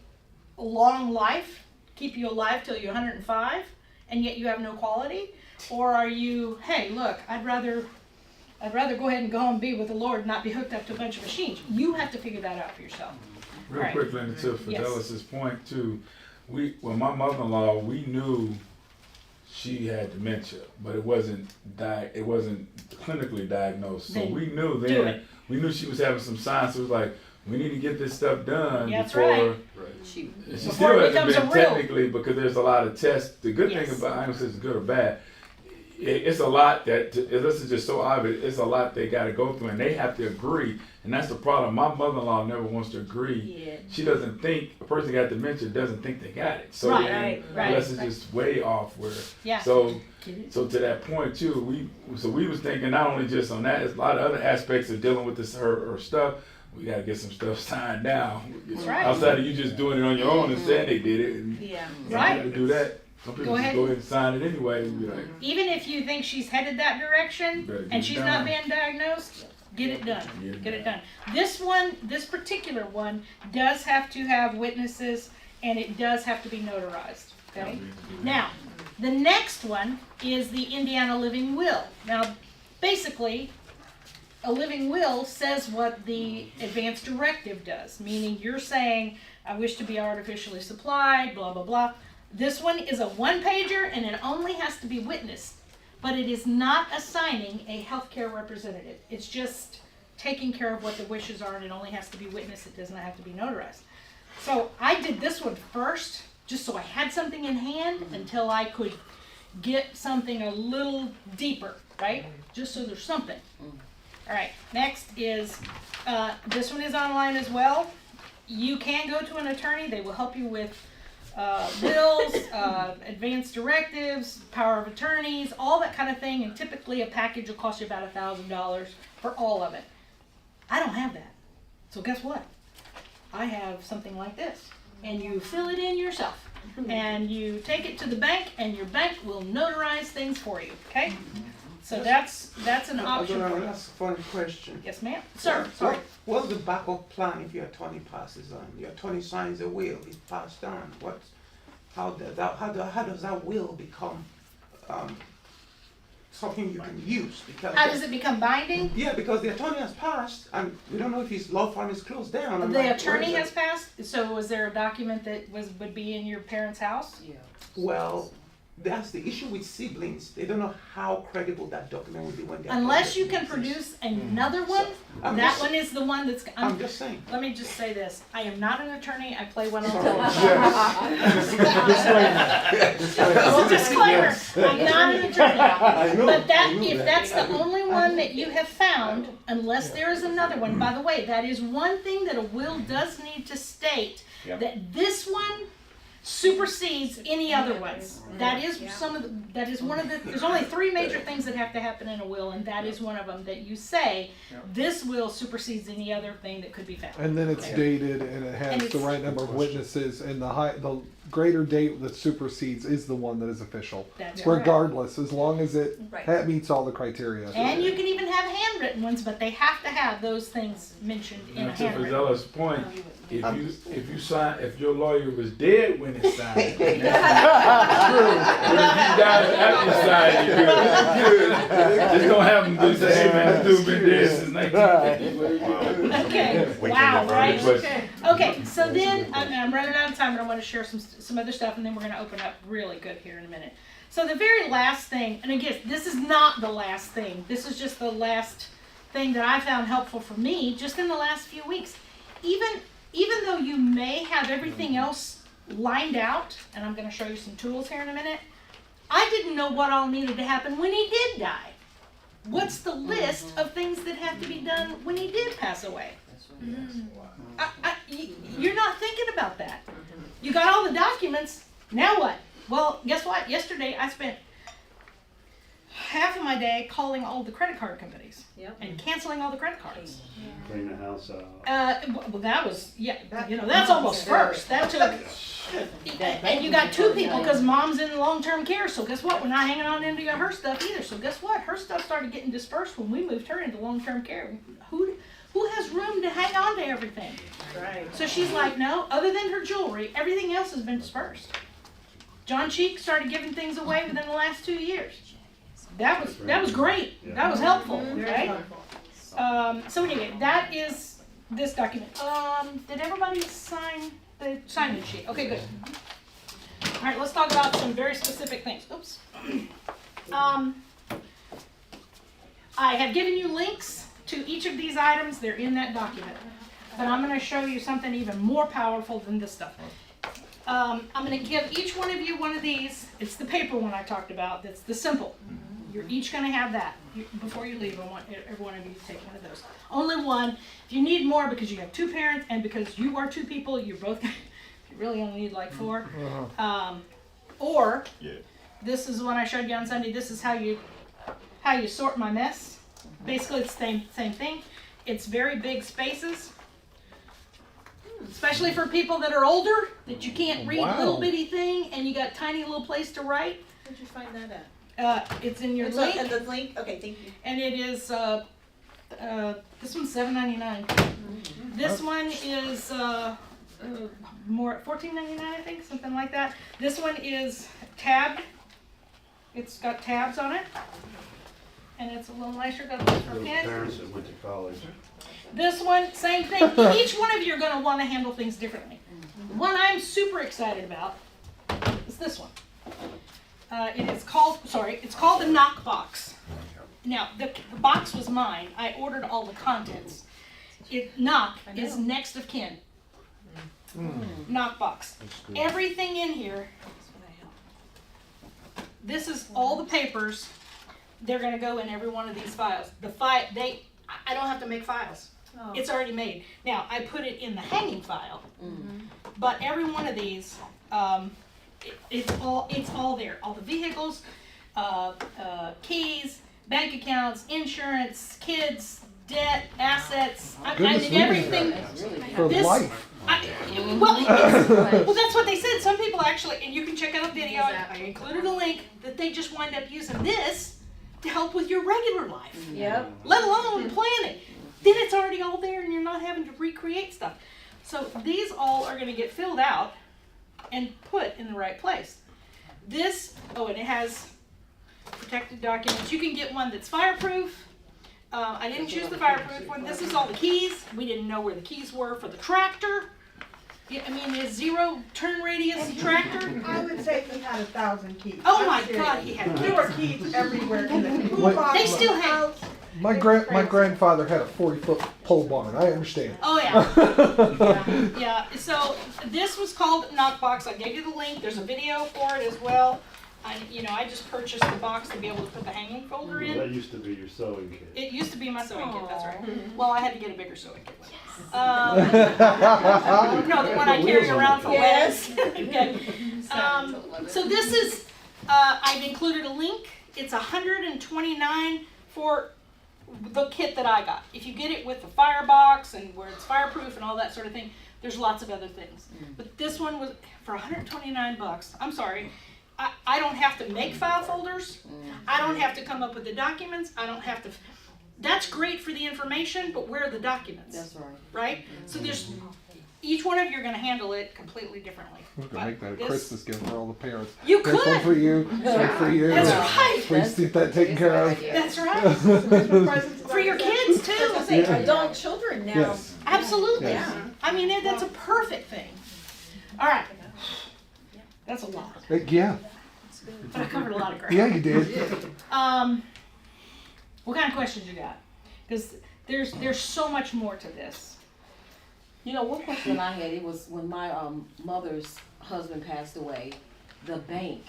a long life, keep you alive till you're 105, and yet you have no quality? Or are you, hey, look, I'd rather go ahead and go home and be with the Lord, and not be hooked up to a bunch of machines. You have to figure that out for yourself. Real Right. quickly, and to Yes. Fidelis's point too, my mother-in-law, we knew she had dementia, but it wasn't clinically diagnosed. So Then we knew do then, it. we knew she was having some signs. So it was like, we need to get this stuff done That's before. right. She Before still it hasn't becomes been a real- technically, because there's a lot of tests. The good Yes. thing about, I don't know if it's good or bad, it's a lot this is just so obvious. It's a lot they got to go through, and they have to agree. And that's the problem. My mother-in-law never wants to agree. Yeah. She doesn't think a person got dementia doesn't think they got it. So Right, then, right, unless it's right. just way off where. Yeah. So to that point too, we was thinking not only just on that, there's a lot of other aspects of dealing with this her stuff. We got to get some stuff signed down. That's right. Outside of you just doing it on your own and saying they did it. And Yeah. Right. To do that. Some people Go just ahead. go ahead and sign it anyway and be like, Even if you think she's headed that direction Better get and it she's done. not being diagnosed, get it done. Get it done. This particular one does have to have witnesses, and it does have to be notarized. Okay. Now, the next one is the Indiana Living Will. Now, basically, a living will says what the advanced directive does, meaning you're saying, I wish to be artificially supplied, blah, blah, blah. This one is a one-pager, and it only has to be witnessed, but it is not assigning a healthcare representative. It's just taking care of what the wishes are, and it only has to be witnessed. It does not have to be notarized. So I did this one first, just so I had something in hand until I could get something a little deeper, right? Just so there's something. All right, next is, this one is online as well. You can go to an attorney. They will help you with wills, advanced directives, power of attorneys, all that kind of thing. And typically a package will cost you about $1,000 for all of it. I don't have that. So guess what? I have something like this. And you fill it in yourself. And you take it to the bank, and your bank will notarize things for you, okay? So that's an option I'm for gonna you. ask a funny question. Yes, ma'am. Sir, sorry. What's the backup plan if your attorney passes on? Your attorney signs a will, it's passed on. How does that will become something you can use? Because How does it become binding? Yeah, because the attorney has passed, and we don't know if his law firm is closed down. I'm The like, attorney where has is passed, so was there a document that would be in your parents' house? it? Well, that's the issue with siblings. They don't know how credible that document will be when they. Unless you can produce another one, I'm that just- one is the one that's. I'm just saying. Let me just say this, I am not an attorney, I play one on Sorry. television. Disclaimer. Well, disclaimer, I'm not an attorney. I know, But I know if that. that's the only one that you have found, unless there is another one, by the way, that is one thing that a will does need to state, Yeah. that this one supersedes any other ones. That is one of the, there's only 3 major things that have to happen in a will, and that is one of them, that you say, this will supersedes any other thing that could be found. And then it's dated and it And has the it's- right number of witnesses and the greater date that supersedes is the one that is official. That's correct. Regardless, as long as it Right. meets all the criteria. And you can even have handwritten ones, but they have to have those things mentioned in a Now, to handwritten. Fazella's point, if you sign, if your lawyer was dead when it signed, if you died after you signed, you're good. Just don't have them do say, hey man, this dude been dead since 1950. Okay, wow, right? Okay, so then, I'm running out of time, but I want to share some other stuff, and then we're going to open up really good here in a minute. So the very last thing, and again, this is not the last thing. This is just the last thing that I found helpful for me just in the last few weeks. Even though you may have everything else lined out, and I'm going to show you some tools here in a minute, I didn't know what all needed to happen when he did die. What's the list of things that have to be done when he did pass away? You're not thinking about that. You got all the documents, now what? Well, guess what? Yesterday I spent half of my day calling all the credit card companies and canceling all the credit cards. Clean the house out. Well, that was, that's almost first. That took, and you got two people because mom's in long-term care, so guess what? We're not hanging on into her stuff either. So guess what? Her stuff started getting dispersed when we moved her into long-term care. Who has room to hang on to everything? Right. So she's like, no, other than her jewelry, everything else has been dispersed. John Cheek started giving things away within the last 2 years. That was great. Yeah. That was helpful, right? So anyway, that is this document. Did everybody sign the sign-in sheet? Okay, good. All right, let's talk about some very specific things. Oops. I have given you links to each of these items. They're in that document. But I'm going to show you something even more powerful than this stuff. I'm going to give each one of you one of these. It's the paper one I talked about. That's the simple. You're each going to have that. Before you leave, I want every one of you to take one of those. Only one. If you need more because you have two parents and because you are two people, you're both, you really only need like 4. Or, this is one I showed you on Sunday. This is how you sort my mess. Basically, it's the same thing. It's very big spaces. Especially for people that are older, that you can't read a little bitty thing and you got tiny little place to write. Where'd you find that at? It's in your It's link. and the link? Okay, thank you. And it is, this one's $7.99. This one is more $14.99, I think, something like that. This one is tabbed. It's got tabs on it. And it's a little nicer, got a little pin. Parents that went to college. This one, same thing. Each one of you are going to want to handle things differently. The one I'm super excited about is this one. It's called the knock box. Now, the box was mine. I ordered all the contents. Knock is next of kin. Knock box. Everything in here, this is all the papers. They're going to go in every one of these files. I don't have to make files. Oh. It's already made. Now, I put it in the hanging file, but every one of these, it's all there. All the vehicles, keys, bank accounts, insurance, kids, debt, assets. I mean, everything. For life. Well, that's what they said. Some people actually, and you can check out a video, I included a link, that they just wind up using this to help with your regular life. Yep. Let alone planning. Then it's already all there and you're not having to recreate stuff. So these all are going to get filled out and put in the right place. And it has protected documents. You can get one that's fireproof. I didn't choose the fireproof one. This is all the keys. We didn't know where the keys were for the tractor. I mean, a 0 turn radius tractor. I would say he had 1,000 keys. Oh my God, he had There were keys everywhere in the toolbox. They still have. My grandfather had a 40-foot pole barn. I understand. Oh yeah. Yeah. So this was called Knockbox. I gave you the link. There's a video for it as well. I just purchased the box to be able to put the hanging folder in. That used to be your sewing kit. It used to be my sewing kit. That's right. Well, I had to get a bigger sewing kit. No, the one I carry around for weddings. Okay. So this is. I've included a link. It's $129 for the kit that I got. If you get it with the firebox and where it's fireproof and all that sort of thing, there's lots of other things. But this one was for $129. I'm sorry. I don't have to make file folders. I don't have to come up with the documents. I don't have to. That's great for the information, but where are the documents? That's right. Right? So there's each one of you are going to handle it completely differently. We're gonna make that a Christmas gift for all the parents. You There's could. one for you, one for you. That's right. Please keep that taken care of. That's right. For your kids too. Say adult children now. Yes. Absolutely. Yeah. I mean, that's a perfect thing. All right. That's a lot. Yeah. But I covered a lot of ground. Yeah, you did. What kind of questions you got? Because there's so much more to this. You know, one question I had, it was when my mother's husband passed away, the bank,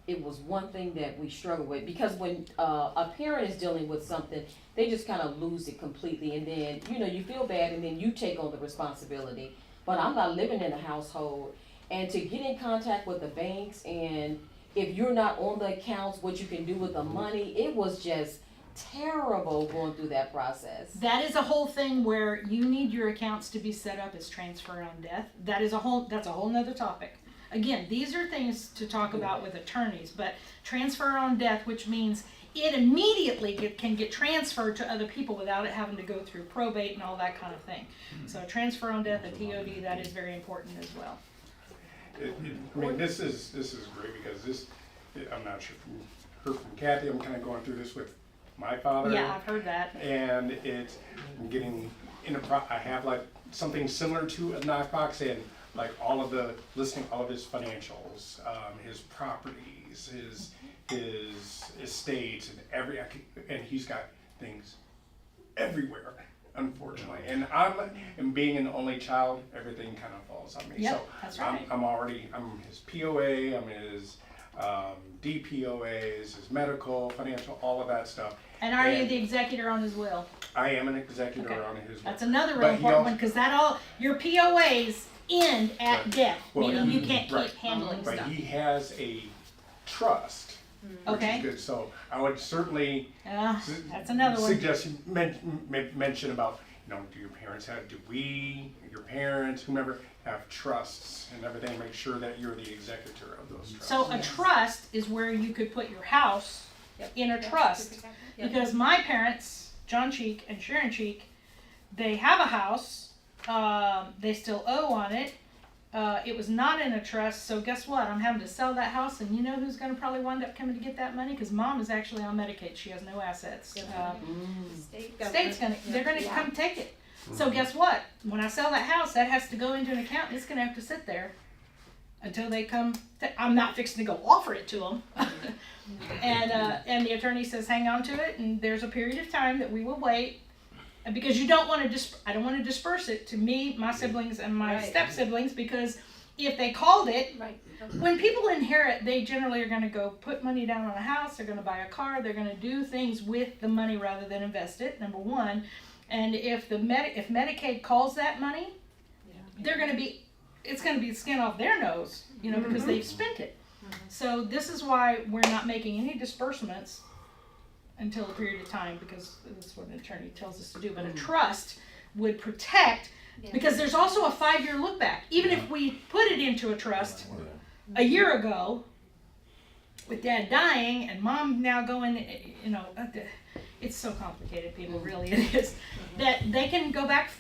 it was one thing that we struggled with, because when a parent is dealing with something, they just kind of lose it completely, and then, you know, you feel bad, and then you take on the responsibility. But I'm not living in a household, and to get in contact with the banks, and if you're not on the accounts, what you can do with the money, it was just terrible going through that process. That is a whole thing where you need your accounts to be set up as transfer on death. That's a whole nother topic. Again, these are things to talk about with attorneys, but transfer on death, which means it immediately can get transferred to other people without it having to go through probate and all that kind of thing. So transfer on death, a TOD, that is very important as well. I mean, this is great because I'm not sure if you heard from Kathy, I'm kind of going through this with my father. Yeah, I've heard that. And I'm getting I have like something similar to a knockbox and like listing all of his financials, his properties, his estate, and he's got things everywhere, unfortunately. And being an only child, everything kind of falls on me. Yep, So that's right. I'm his POA, I'm his DPOAs, his medical, financial, all of that stuff. And are you the executor on his will? I am an executor Okay. on his will. That's another real But he important one, also- because your POAs end at death, Well, meaning you can't keep right. handling But stuff. he has a trust, which Okay. is good. So I would certainly That's another one. suggest you mention about, do your parents your parents, whomever, have trusts and everything, make sure that you're the executor of those trusts. So a trust is where you could put your house in a trust. Because my parents, John Cheek and Sharon Cheek, they have a house. They still owe on it. It was not in a trust, so guess what? I'm having to sell that house, and you know who's going to probably wind up coming to get that money? Because mom is actually on Medicaid. She has no assets. State's they're going to come take it. So guess what? When I sell that house, that has to go into an account, and it's going to have to sit there until they come. I'm not fixing to go offer it to them. And the attorney says, hang on to it, and there's a period of time that we will wait. Because you don't want to I don't want to disperse it to me, my siblings, and my step siblings, because if they called it, when people inherit, they generally are going to go put money down on a house, they're going to buy a car, they're going to do things with the money rather than invest it, number one. And if if Medicaid calls that money, it's going to be skin off their nose, because they've spent it. So this is why we're not making any disbursements until a period of time, because that's what an attorney tells us to do. But a trust would protect, because there's also a 5-year look back. Even if we put it into a trust a year ago, with dad dying and mom now going, it's so complicated, people, really it is, that they can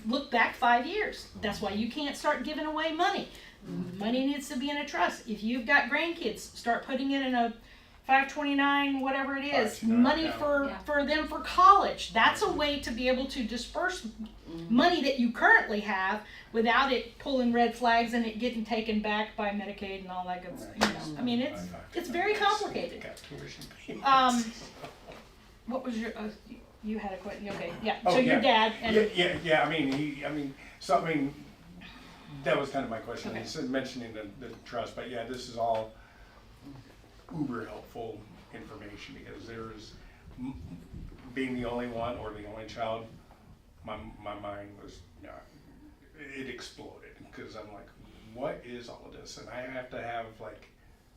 look back 5 years. That's why you can't start giving away money. Money needs to be in a trust. If you've got grandkids, start putting it in a 529, whatever it is, money for them for college. That's a way to be able to disperse money that you currently have without it pulling red flags and it getting taken back by Medicaid and all that good stuff. I mean, it's very complicated. What was your? You had a question. Okay, yeah. So your dad and that was kind of my question. Okay. He said mentioning the trust, but yeah, this is all uber helpful information, because there's being the only one or the only child, my mind was it exploded, because I'm like, what is all of this? And I have to have like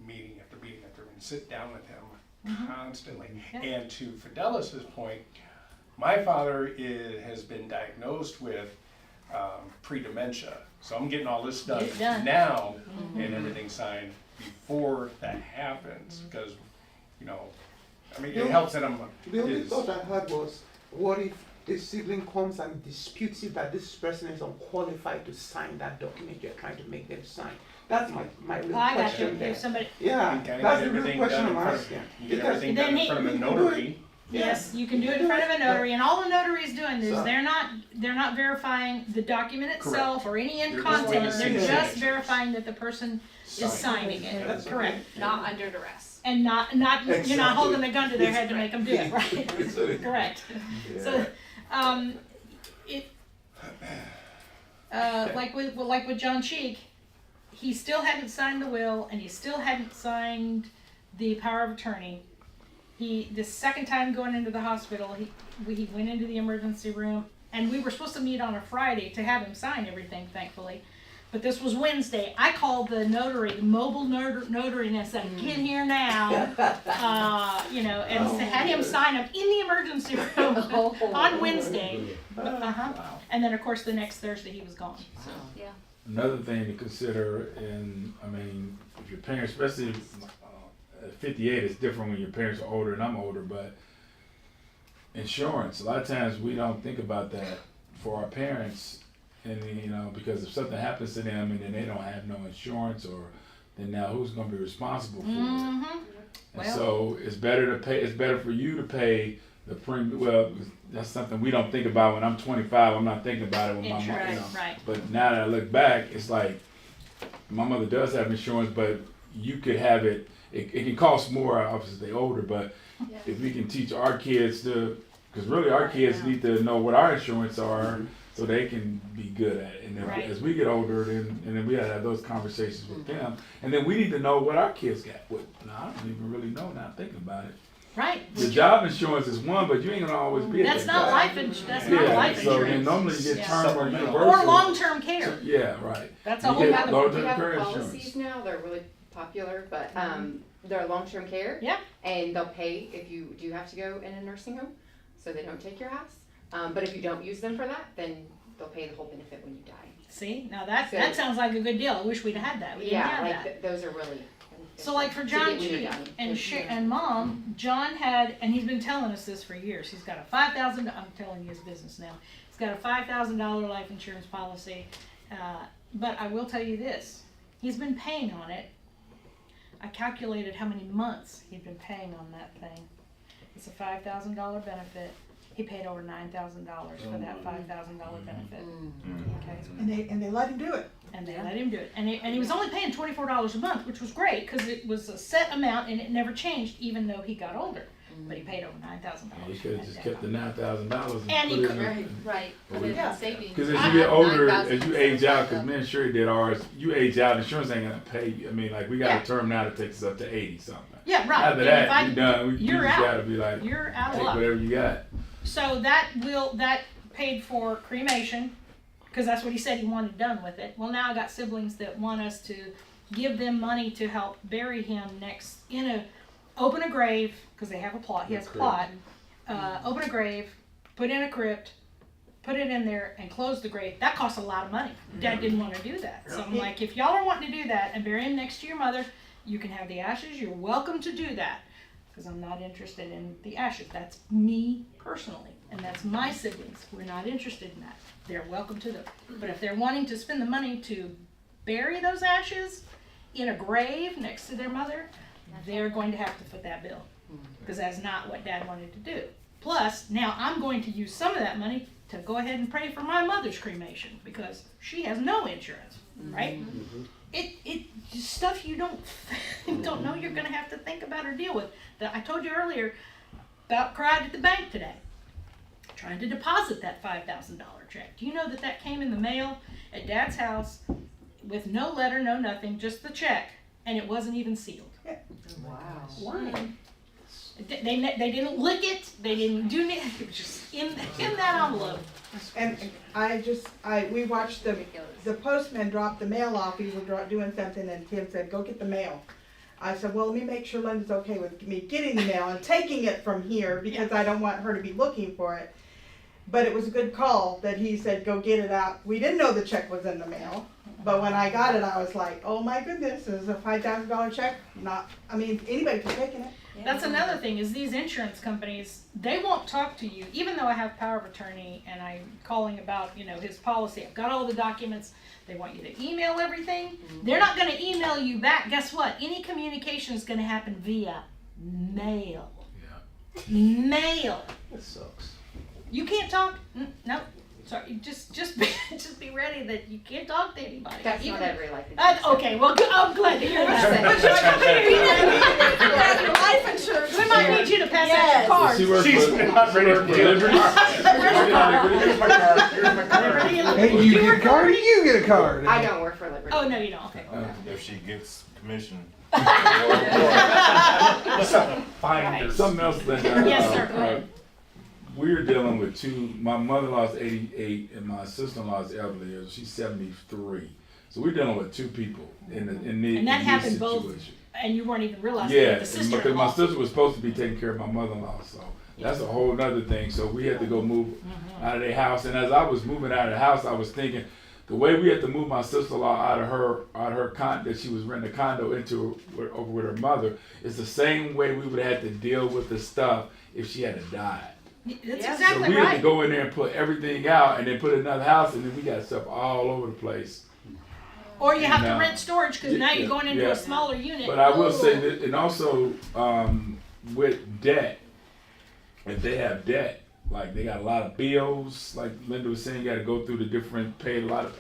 meeting after meeting after and sit down with him constantly. Yeah. And to Fidelis's point, My father has been diagnosed with pre-dementia, so I'm getting all this done Get it done. now and everything signed before that happens, because, you know, I mean, it helps that I'm. The only is- thought I had was, what if a sibling comes and disputes it that this person is unqualified to sign that document you're trying to make them sign? That's my real I got you. question there. If somebody, Yeah, You kinda that's get the real everything question done in I'm front of- asking. You get Because everything then done in he- front of a you can do notary. yes, you can do it in front of a notary, and all the notary's doing is So- they're not verifying the document itself or any end They're just content. witnessing They're the just signatures. verifying that the person is signing it. That's Correct. Not under duress. And not you're not Exactly. holding a gun to their head to make them do it, right? Correct. So, it like with John Cheek, he still hadn't signed the will, and he still hadn't signed the power of attorney. The second time going into the hospital, he went into the emergency room, and we were supposed to meet on a Friday to have him sign everything, thankfully. But this was Wednesday. I called the notary, the mobile notary, and I said, "Get here now," and had him sign them in the emergency room on Wednesday. And then, of course, the next Thursday he was gone. So. Yeah. Another thing to consider, and I mean, if your parents, especially at 58, it's different when your parents are older and I'm older, but insurance, a lot of times we don't think about that for our parents, and you know, because if something happens to them and then they don't have no insurance, or then now who's going to be responsible for it? Mm-hmm. And so it's better to pay. It's better for you to pay the premium. Well, that's something we don't think about when I'm 25. I'm not thinking about it when my mom. Right. But now that I look back, it's like my mother does have insurance, but you could have it. It can cost more, obviously they're older, but if we can teach our kids to, because really our kids need to know what our insurance are, so they can be good at it. And then as we get older, then we gotta have those conversations with them, and then we need to know what our kids got. What? No, I don't even really know now. Thinking about it. Right. The job insurance is one, but you ain't gonna always be. That's at not that life job. insurance. That's not life So then insurance. normally you get term or universal. Or long-term care. Yeah, right. That's a You whole get other. long-term We have care policies insurance. now, they're really popular, but they're long-term care. Yeah. And they'll pay if you do have to go in a nursing home, so they don't take your house. But if you don't use them for that, then they'll pay the whole benefit when you die. See, now that So- that sounds like a good deal. I wish we'd had that. We didn't have that. Those are really. So like for John G and Mom, John had, and he's been telling us this for years. He's got a $5,000. I'm telling you his business now. He's got a $5,000 life insurance policy. But I will tell you this: he's been paying on it. I calculated how many months he'd been paying on that thing. It's a $5,000 benefit. He paid over $9,000 for that $5,000 benefit. Okay. And they let him do it. And they let him do it. And he was only paying $24 a month, which was great because it was a set amount and it never changed even though he got older. But he paid over $9,000. You could have just kept the $9,000 And he put it could- in. Right. Put it in savings. Because as you get older, as you age out, because me and Sherry did ours, you age out, insurance ain't gonna pay you. I mean, like we got Yeah. a term now that takes us up to 80 something. Yeah, right. After And that, if I- you're done. We you're just out. gotta be like, You're out of take luck. whatever you got. So that paid for cremation because that's what he said he wanted done with it. Well, now I got siblings that want us to give them money to help bury him open a grave because they have a plot. He has a plot. Open a grave, put in a crypt, put it in there, and close the grave. That costs a lot of money. Dad didn't want to do that. So I'm like, if y'all are wanting to do that and bury him next to your mother, you can have the ashes. You're welcome to do that. Because I'm not interested in the ashes. That's me personally, and that's my siblings. We're not interested in that. They're welcome to them. But if they're wanting to spend the money to bury those ashes in a grave next to their mother, they're going to have to foot that bill. Because that's not what Dad wanted to do. Plus, now I'm going to use some of that money to go ahead and pay for my mother's cremation because she has no insurance, right? It stuff you don't know you're going to have to think about or deal with. I told you earlier about cried at the bank today, trying to deposit that $5,000 check. Do you know that came in the mail at Dad's house with no letter, no nothing, just the check, and it wasn't even sealed. Wow. Why? They didn't lick it. They didn't do anything. It was just in that envelope. And we watched the postman drop the mail off. He was doing something, and Tim said, "Go get the mail." I said, "Well, let me make sure Linda's okay with me getting the mail and taking it from here because I don't want her to be looking for it." But it was a good call that he said, go get it out. We didn't know the check was in the mail, but when I got it, I was like, oh my goodness, this is a $5,000 check. Anybody could have taken it. That's another thing, is these insurance companies, they won't talk to you, even though I have power of attorney and I'm calling about, his policy. I've got all the documents. They want you to email everything. They're not gonna email you back. Guess what? Any communication is gonna happen via mail. Mail. That sucks. You can't talk. No, sorry. Just be ready that you can't talk to anybody. That's Even, not every life insurance. okay, well, I'm glad to hear that. Your life insurance. We might need you to pass out your card. She works She's for not ready to do it. Here's my card. Here's my card. Hey, you get a card, you get a card. I don't work for Liberty. Oh no, you don't. Okay. If she gets commission. Something else, Linda. Yes, sir. Go ahead. We're dealing with my mother-in-law is 88 and my sister-in-law is elderly. She's 73. So we're dealing with two people in And that in happened this both, situation. and you weren't even realizing Yeah, it. The sister. because my sister was supposed to be taking care of my mother-in-law, so that's a whole nother thing. So we had to go move out of their house. And as I was moving out of the house, I was thinking, the way we had to move my sister-in-law out of her condo that she was renting a condo into over with her mother is the same way we would have had to deal with the stuff if she had died. That's So exactly we had right. to go in there and put everything out, and then put another house, and then we got stuff all over the place. Or you have And, to rent storage because now you're going into yeah. a smaller unit. But I will say that, and also with debt, if they have debt, like they got a lot of bills, like Linda was saying, you got to go through the different, pay a lot of.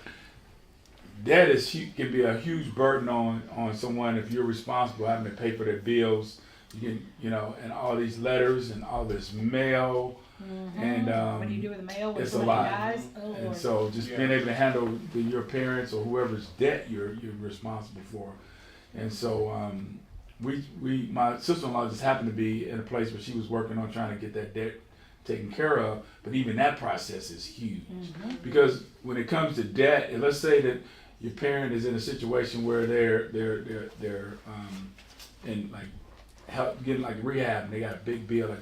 Debt can be a huge burden on someone if you're responsible having to pay for their bills. You can, and all these letters and all this mail, and what do you do with the mail when it's a somebody lot. dies? Oh, And Lord. so just being able to handle your parents or whoever's debt you're responsible for, and so my sister-in-law just happened to be in a place where she was working on trying to get that debt taken care of, but even that process is huge because when it comes to debt, and let's say that your parent is in a situation where they're in like getting like rehab and they got a big bill, like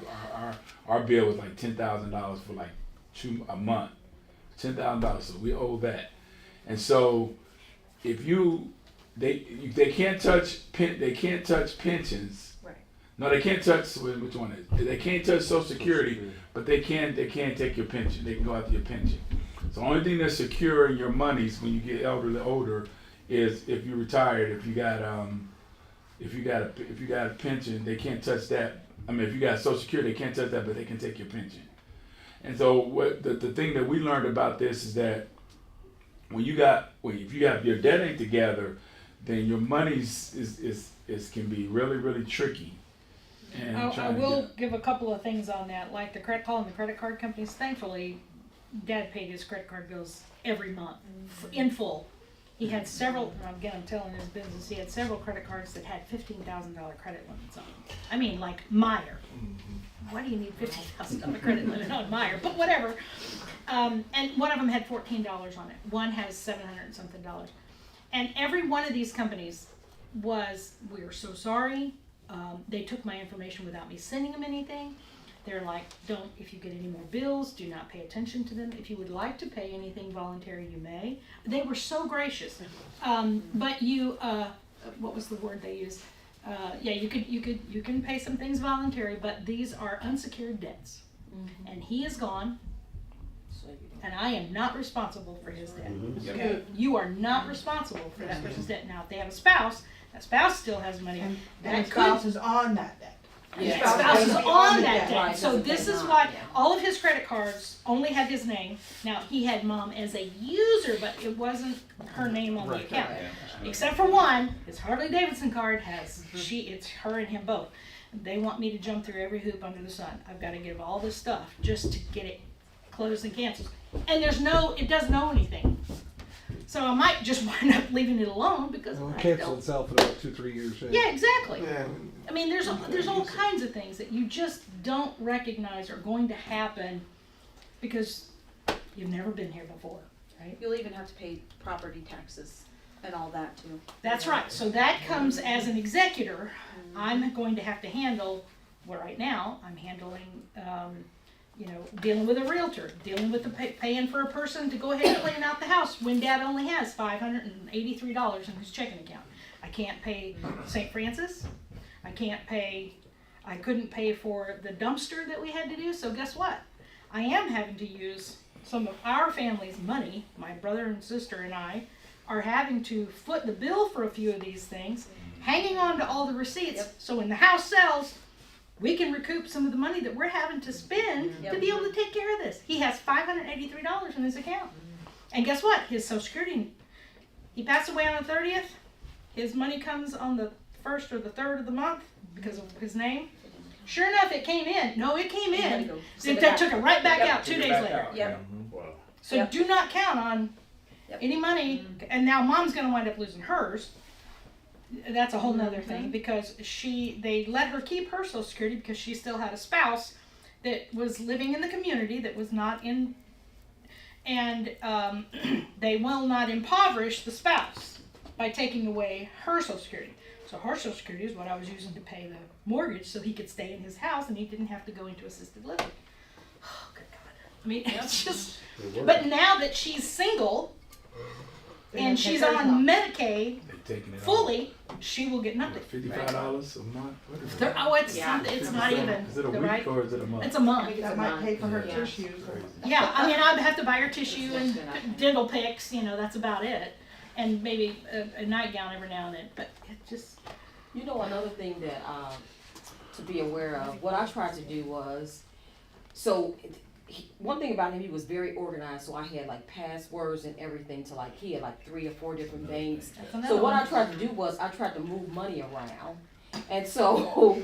our bill was like $10,000 for like a month, $10,000, so we owe that. And so if they can't touch pensions. Right. No, they can't touch, which one is it? They can't touch Social Security, but they can take your pension. They can go after your pension. So the only thing that's secure in your monies when you get older is if you're retired, if you got a pension, they can't touch that. I mean, if you got Social Security, they can't touch that, but they can take your pension. And so what the thing that we learned about this is that if your debt ain't together, then your monies is can be really, really tricky. And I will give a couple of things on that, like the credit card companies. Thankfully, Dad paid his credit card bills every month in full. He had several. Again, I'm telling his business. He had several credit cards that had $15,000 credit limits on them. I mean, like Meyer. Why do you need $15,000 credit limit on Meyer? But whatever. And one of them had $14 on it. One has $700 and something. And every one of these companies was, we are so sorry. They took my information without me sending them anything. They're like, if you get any more bills, do not pay attention to them. If you would like to pay anything voluntary, you may. They were so gracious. But what was the word they used? You can pay some things voluntary, but these are unsecured debts. And he is gone. And I am not responsible for his debt. Okay? You are not responsible for that person's debt. Now, if they have a spouse, that spouse still has money. And That the spouse is on that debt. Yeah. The Spouse is on that debt. debt. Right, So doesn't this take is mom, why yeah. all of his credit cards only had his name. Now he had mom as a user, but it wasn't her name on the account. Except for one, his Harley Davidson card has it's her and him both. They want me to jump through every hoop under the sun. I've got to give all this stuff just to get it closed and canceled. And it doesn't know anything. So I might just wind up leaving it alone because It'll I cancel don't. itself in about 2-3 years. Yeah, exactly. Yeah. I mean, there's all kinds of things that you just don't recognize are going to happen because you've never been here before, right? You'll even have to pay property taxes and all that too. That's right. So that comes as an executor. I'm going to have to handle. Well, right now I'm handling dealing with a realtor, dealing with paying for a person to go ahead and clean out the house when Dad only has $583 in his checking account. I can't pay St. Francis. I couldn't pay for the dumpster that we had to do. So guess what? I am having to use some of our family's money. My brother and sister and I are having to foot the bill for a few of these things, hanging on to all the receipts. Yep. So when the house sells, we can recoup some of the money that we're having to spend to be able to take care of this. He has $583 in his account. And guess what? His Social Security, he passed away on the 30th. His money comes on the 1st or the 3rd of the month because of his name. Sure enough, it came in. No, it came in. They took it right back out 2 days later. Wow. So do not count on any money. And now Mom's going to wind up losing hers. That's a whole nother thing because they let her keep her Social Security because she still had a spouse that was living in the community that was not in, and they will not impoverish the spouse by taking away her Social Security. So her Social Security is what I was using to pay the mortgage so he could stay in his house and he didn't have to go into assisted living. Oh, good God. I mean, it's just, but now that she's single and she's on Medicaid fully, she will get nothing. $55 a month? What is it? Oh, it's not even. Is it a week or is it a month? It's a month. That might pay for her tissues. Yeah, I mean, I'd have to buy her tissue and dental picks, that's about it. And maybe a nightgown every now and then, but it just. Another thing that to be aware of, what I tried to do was, one thing about him, he was very organized, so I had like passwords and everything to he had 3 or 4 different banks. So what I tried to do was I tried to move money around. And so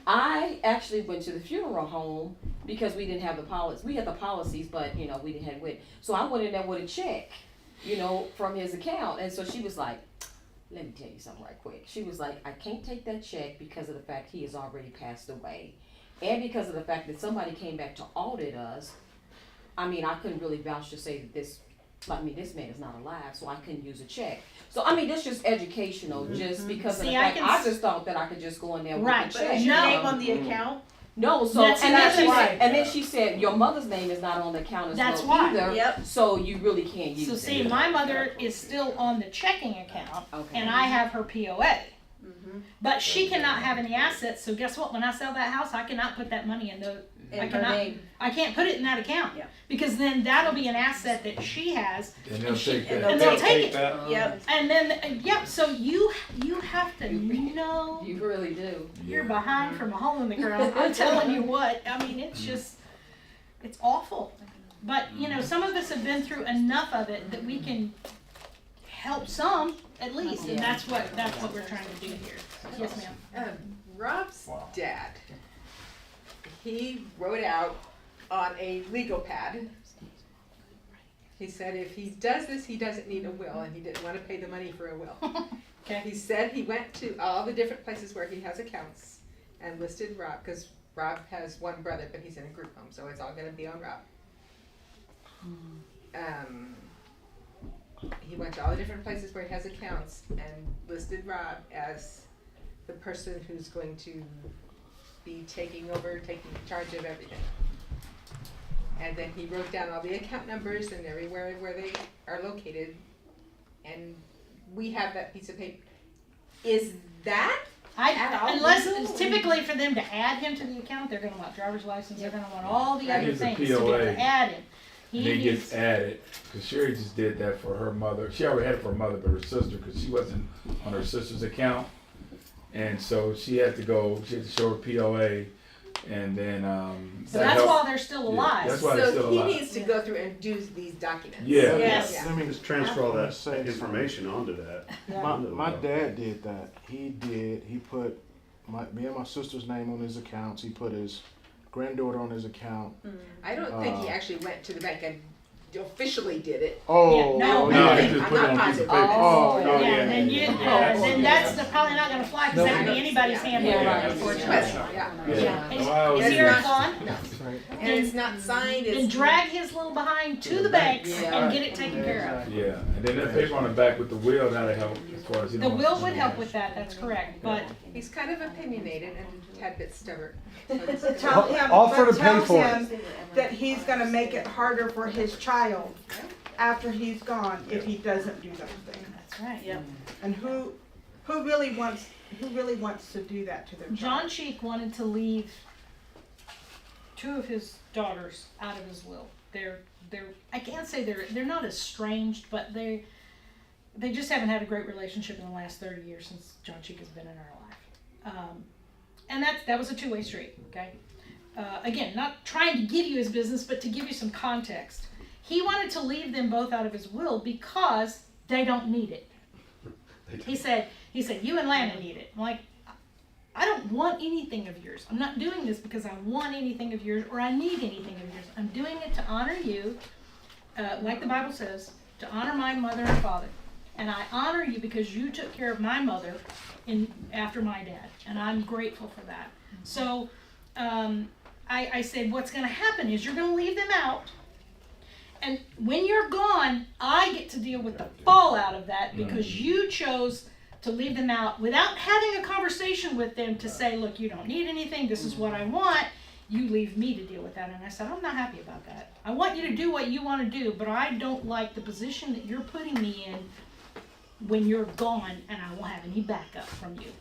I actually went to the funeral home because we didn't have the policies. We had the policies, but we didn't have it. So I went in there with a check, from his account. And so she was like, let me tell you something right quick. She was like, I can't take that check because of the fact he has already passed away. And because of the fact that somebody came back to audit us. I mean, I couldn't really vouch to say that this man is not alive, so I couldn't use a check. So, I mean, that's just educational, just because of the fact I just thought that I could just go in there with a check. But is your name on the account? No, so, and then she said, your mother's name is not on the account as well either, so you really can't use it. So see, my mother is still on the checking account, and I have her POA. But she cannot have any assets, so guess what? When I sell that house, I cannot put that money in I can't put it in that account. Because then that'll be an asset that she has. And they'll take that. And they'll take it. Yep. And then, so you have to know. You really do. You're behind from a hole in the ground. I'm telling you what. I mean, it's just, it's awful. But, some of us have been through enough of it that we can help some, at least. And that's what we're trying to do here. Yes, ma'am. Rob's dad, he wrote out on a legal pad, he said if he does this, he doesn't need a will, and he didn't want to pay the money for a will. Okay. He said he went to all the different places where he has accounts and listed Rob, because Rob has one brother, but he's in a group home, so it's all going to be on Rob. He went to all the different places where he has accounts and listed Rob as the person who's going to be taking charge of everything. And then he wrote down all the account numbers and everywhere where they are located. And we have that piece of paper. Is that Unless it's typically for them to add him to the account, they're gonna want driver's license, they're gonna want all the other things to be able to add him. And it gets added, because Sherry just did that for her mother. She already had it for her mother, but her sister, because she wasn't on her sister's account. And so she had to show her POA, and then, so that's why they're still alive. Yeah, that's why they're still alive. So he needs to go through and do these documents. Yeah. Yes. Let me just transfer all that information onto that. My dad did that. He put me and my sister's name on his accounts. He put his granddaughter on his account. I don't think he actually went to the bank and officially did it. Oh, no, he just put it on a piece of paper. Then that's probably not gonna fly because that would be anybody's handwriting, unfortunately. Yeah. Is yours on? Right. And it's not signed, Then it's. drag his little behind to the bank and get it taken care of. Yeah, and then that paper on the back with the will, that'll help as far as, you know. The will would help with that, that's correct, but He's kind of opinionated and a tad bit stubborn. Tell him, Offer but to pay tell for him that he's gonna make it harder for his child after he's gone if he doesn't do those things. that's right, yep. And who really wants to do that to their child? John Cheek wanted to leave 2 of his daughters out of his will. They're I can't say they're not estranged, but they just haven't had a great relationship in the last 30 years since John Cheek has been in our life. And that was a two-way street, okay? Again, not trying to give you his business, but to give you some context. He wanted to leave them both out of his will because they don't need it. He said, you and Lana need it. I'm like, I don't want anything of yours. I'm not doing this because I want anything of yours or I need anything of yours. I'm doing it to honor you, like the Bible says, to honor my mother and father. And I honor you because you took care of my mother after my dad. And I'm grateful for that. So I said, what's going to happen is you're going to leave them out. And when you're gone, I get to deal with the fallout of that because you chose to leave them out without having a conversation with them to say, look, you don't need anything. This is what I want. You leave me to deal with that. And I said, I'm not happy about that. I want you to do what you want to do, but I don't like the position that you're putting me in when you're gone and I won't have any backup from you.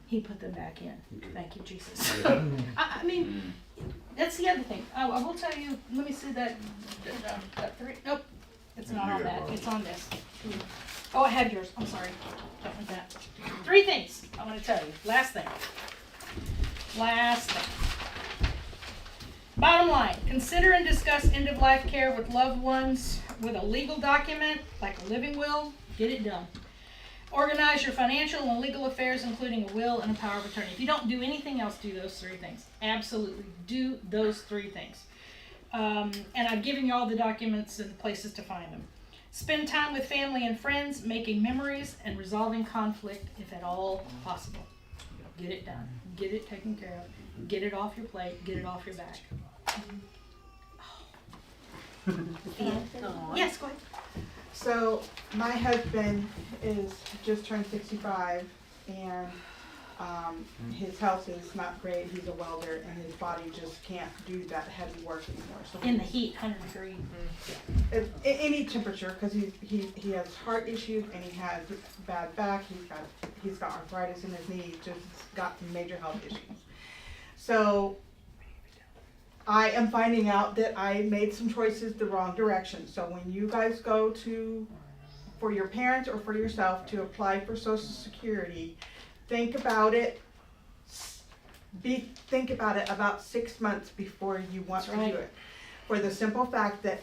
He put them back in. Thank you, Jesus. I mean, that's the other thing. I will tell you, let me see that 3. Nope, it's not on that. It's on this. Oh, I have yours. I'm sorry. Don't want that. 3 things I want to tell you. Last thing. Bottom line, consider and discuss end-of-life care with loved ones with a legal document, like a living will. Get it done. Organize your financial and legal affairs, including a will and a power of attorney. If you don't do anything else, do those 3 things. Absolutely. Do those 3 things. And I've given you all the documents and places to find them. Spend time with family and friends, making memories and resolving conflict if at all possible. Get it done. Get it taken care of. Get it off your plate. Get it off your back. Yes, go ahead. So my husband is just turned 65 and his health is not great. He's a welder and his body just can't do that heavy work anymore. So in the heat, 100 degree. Any temperature, because he has heart issues and he has bad back. He's got arthritis in his knee. Just got some major health issues. So I am finding out that I made some choices the wrong direction. So when you guys go for your parents or for yourself to apply for Social Security, think about it. Think about it about 6 months before you want to do it. For the simple fact that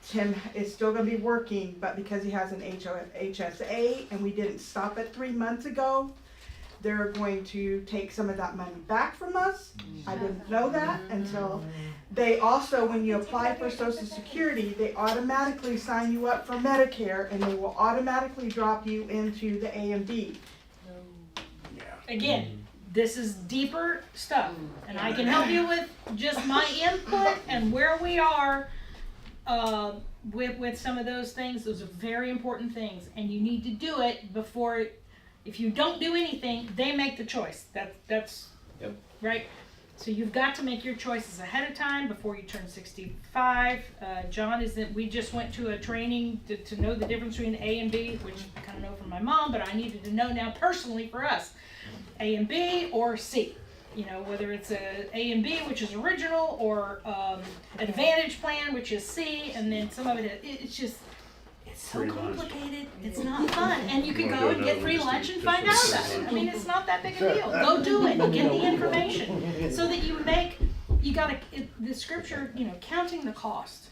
Tim is still going to be working, but because he has an HSA and we didn't stop it 3 months ago, they're going to take some of that money back from us. I didn't know that until they also, when you apply for Social Security, they automatically sign you up for Medicare and they will automatically drop you into the A and B. Again, this is deeper stuff, and I can help you with just my input and where we are with some of those things. Those are very important things, and you need to do it before. If you don't do anything, they make the choice. That's yep. Right. So you've got to make your choices ahead of time before you turn 65. John we just went to a training to know the difference between A and B, which I kind of know from my mom, but I needed to know now personally for us. A and B or C, whether it's a and B, which is original, or Advantage plan, which is C, and then some of it's so complicated. It's not fun, and you can go and get free lunch and find out about it. I mean, it's not that big a deal. Go do it and get the information so that the scripture, counting the cost.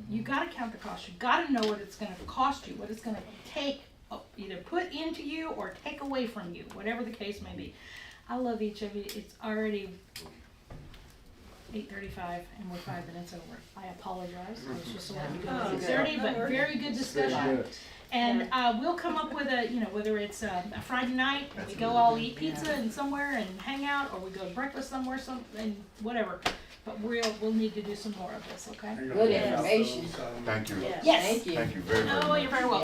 You got to count the cost. You got to know what it's going to cost you, what it's going to take. Either put into you or take away from you, whatever the case may be. I love each of you. It's already 8:35 and we're 5 minutes over. I apologize. I was just letting you go at 6:30, but very good discussion. And we'll come up with a, whether it's a Friday night, we go all eat pizza and somewhere and hang out, or we go to breakfast somewhere, and whatever. But we'll need to do some more of this, okay? Good information. Thank you. Yes. Thank you. Thank you very, very much. Oh, you're very welcome.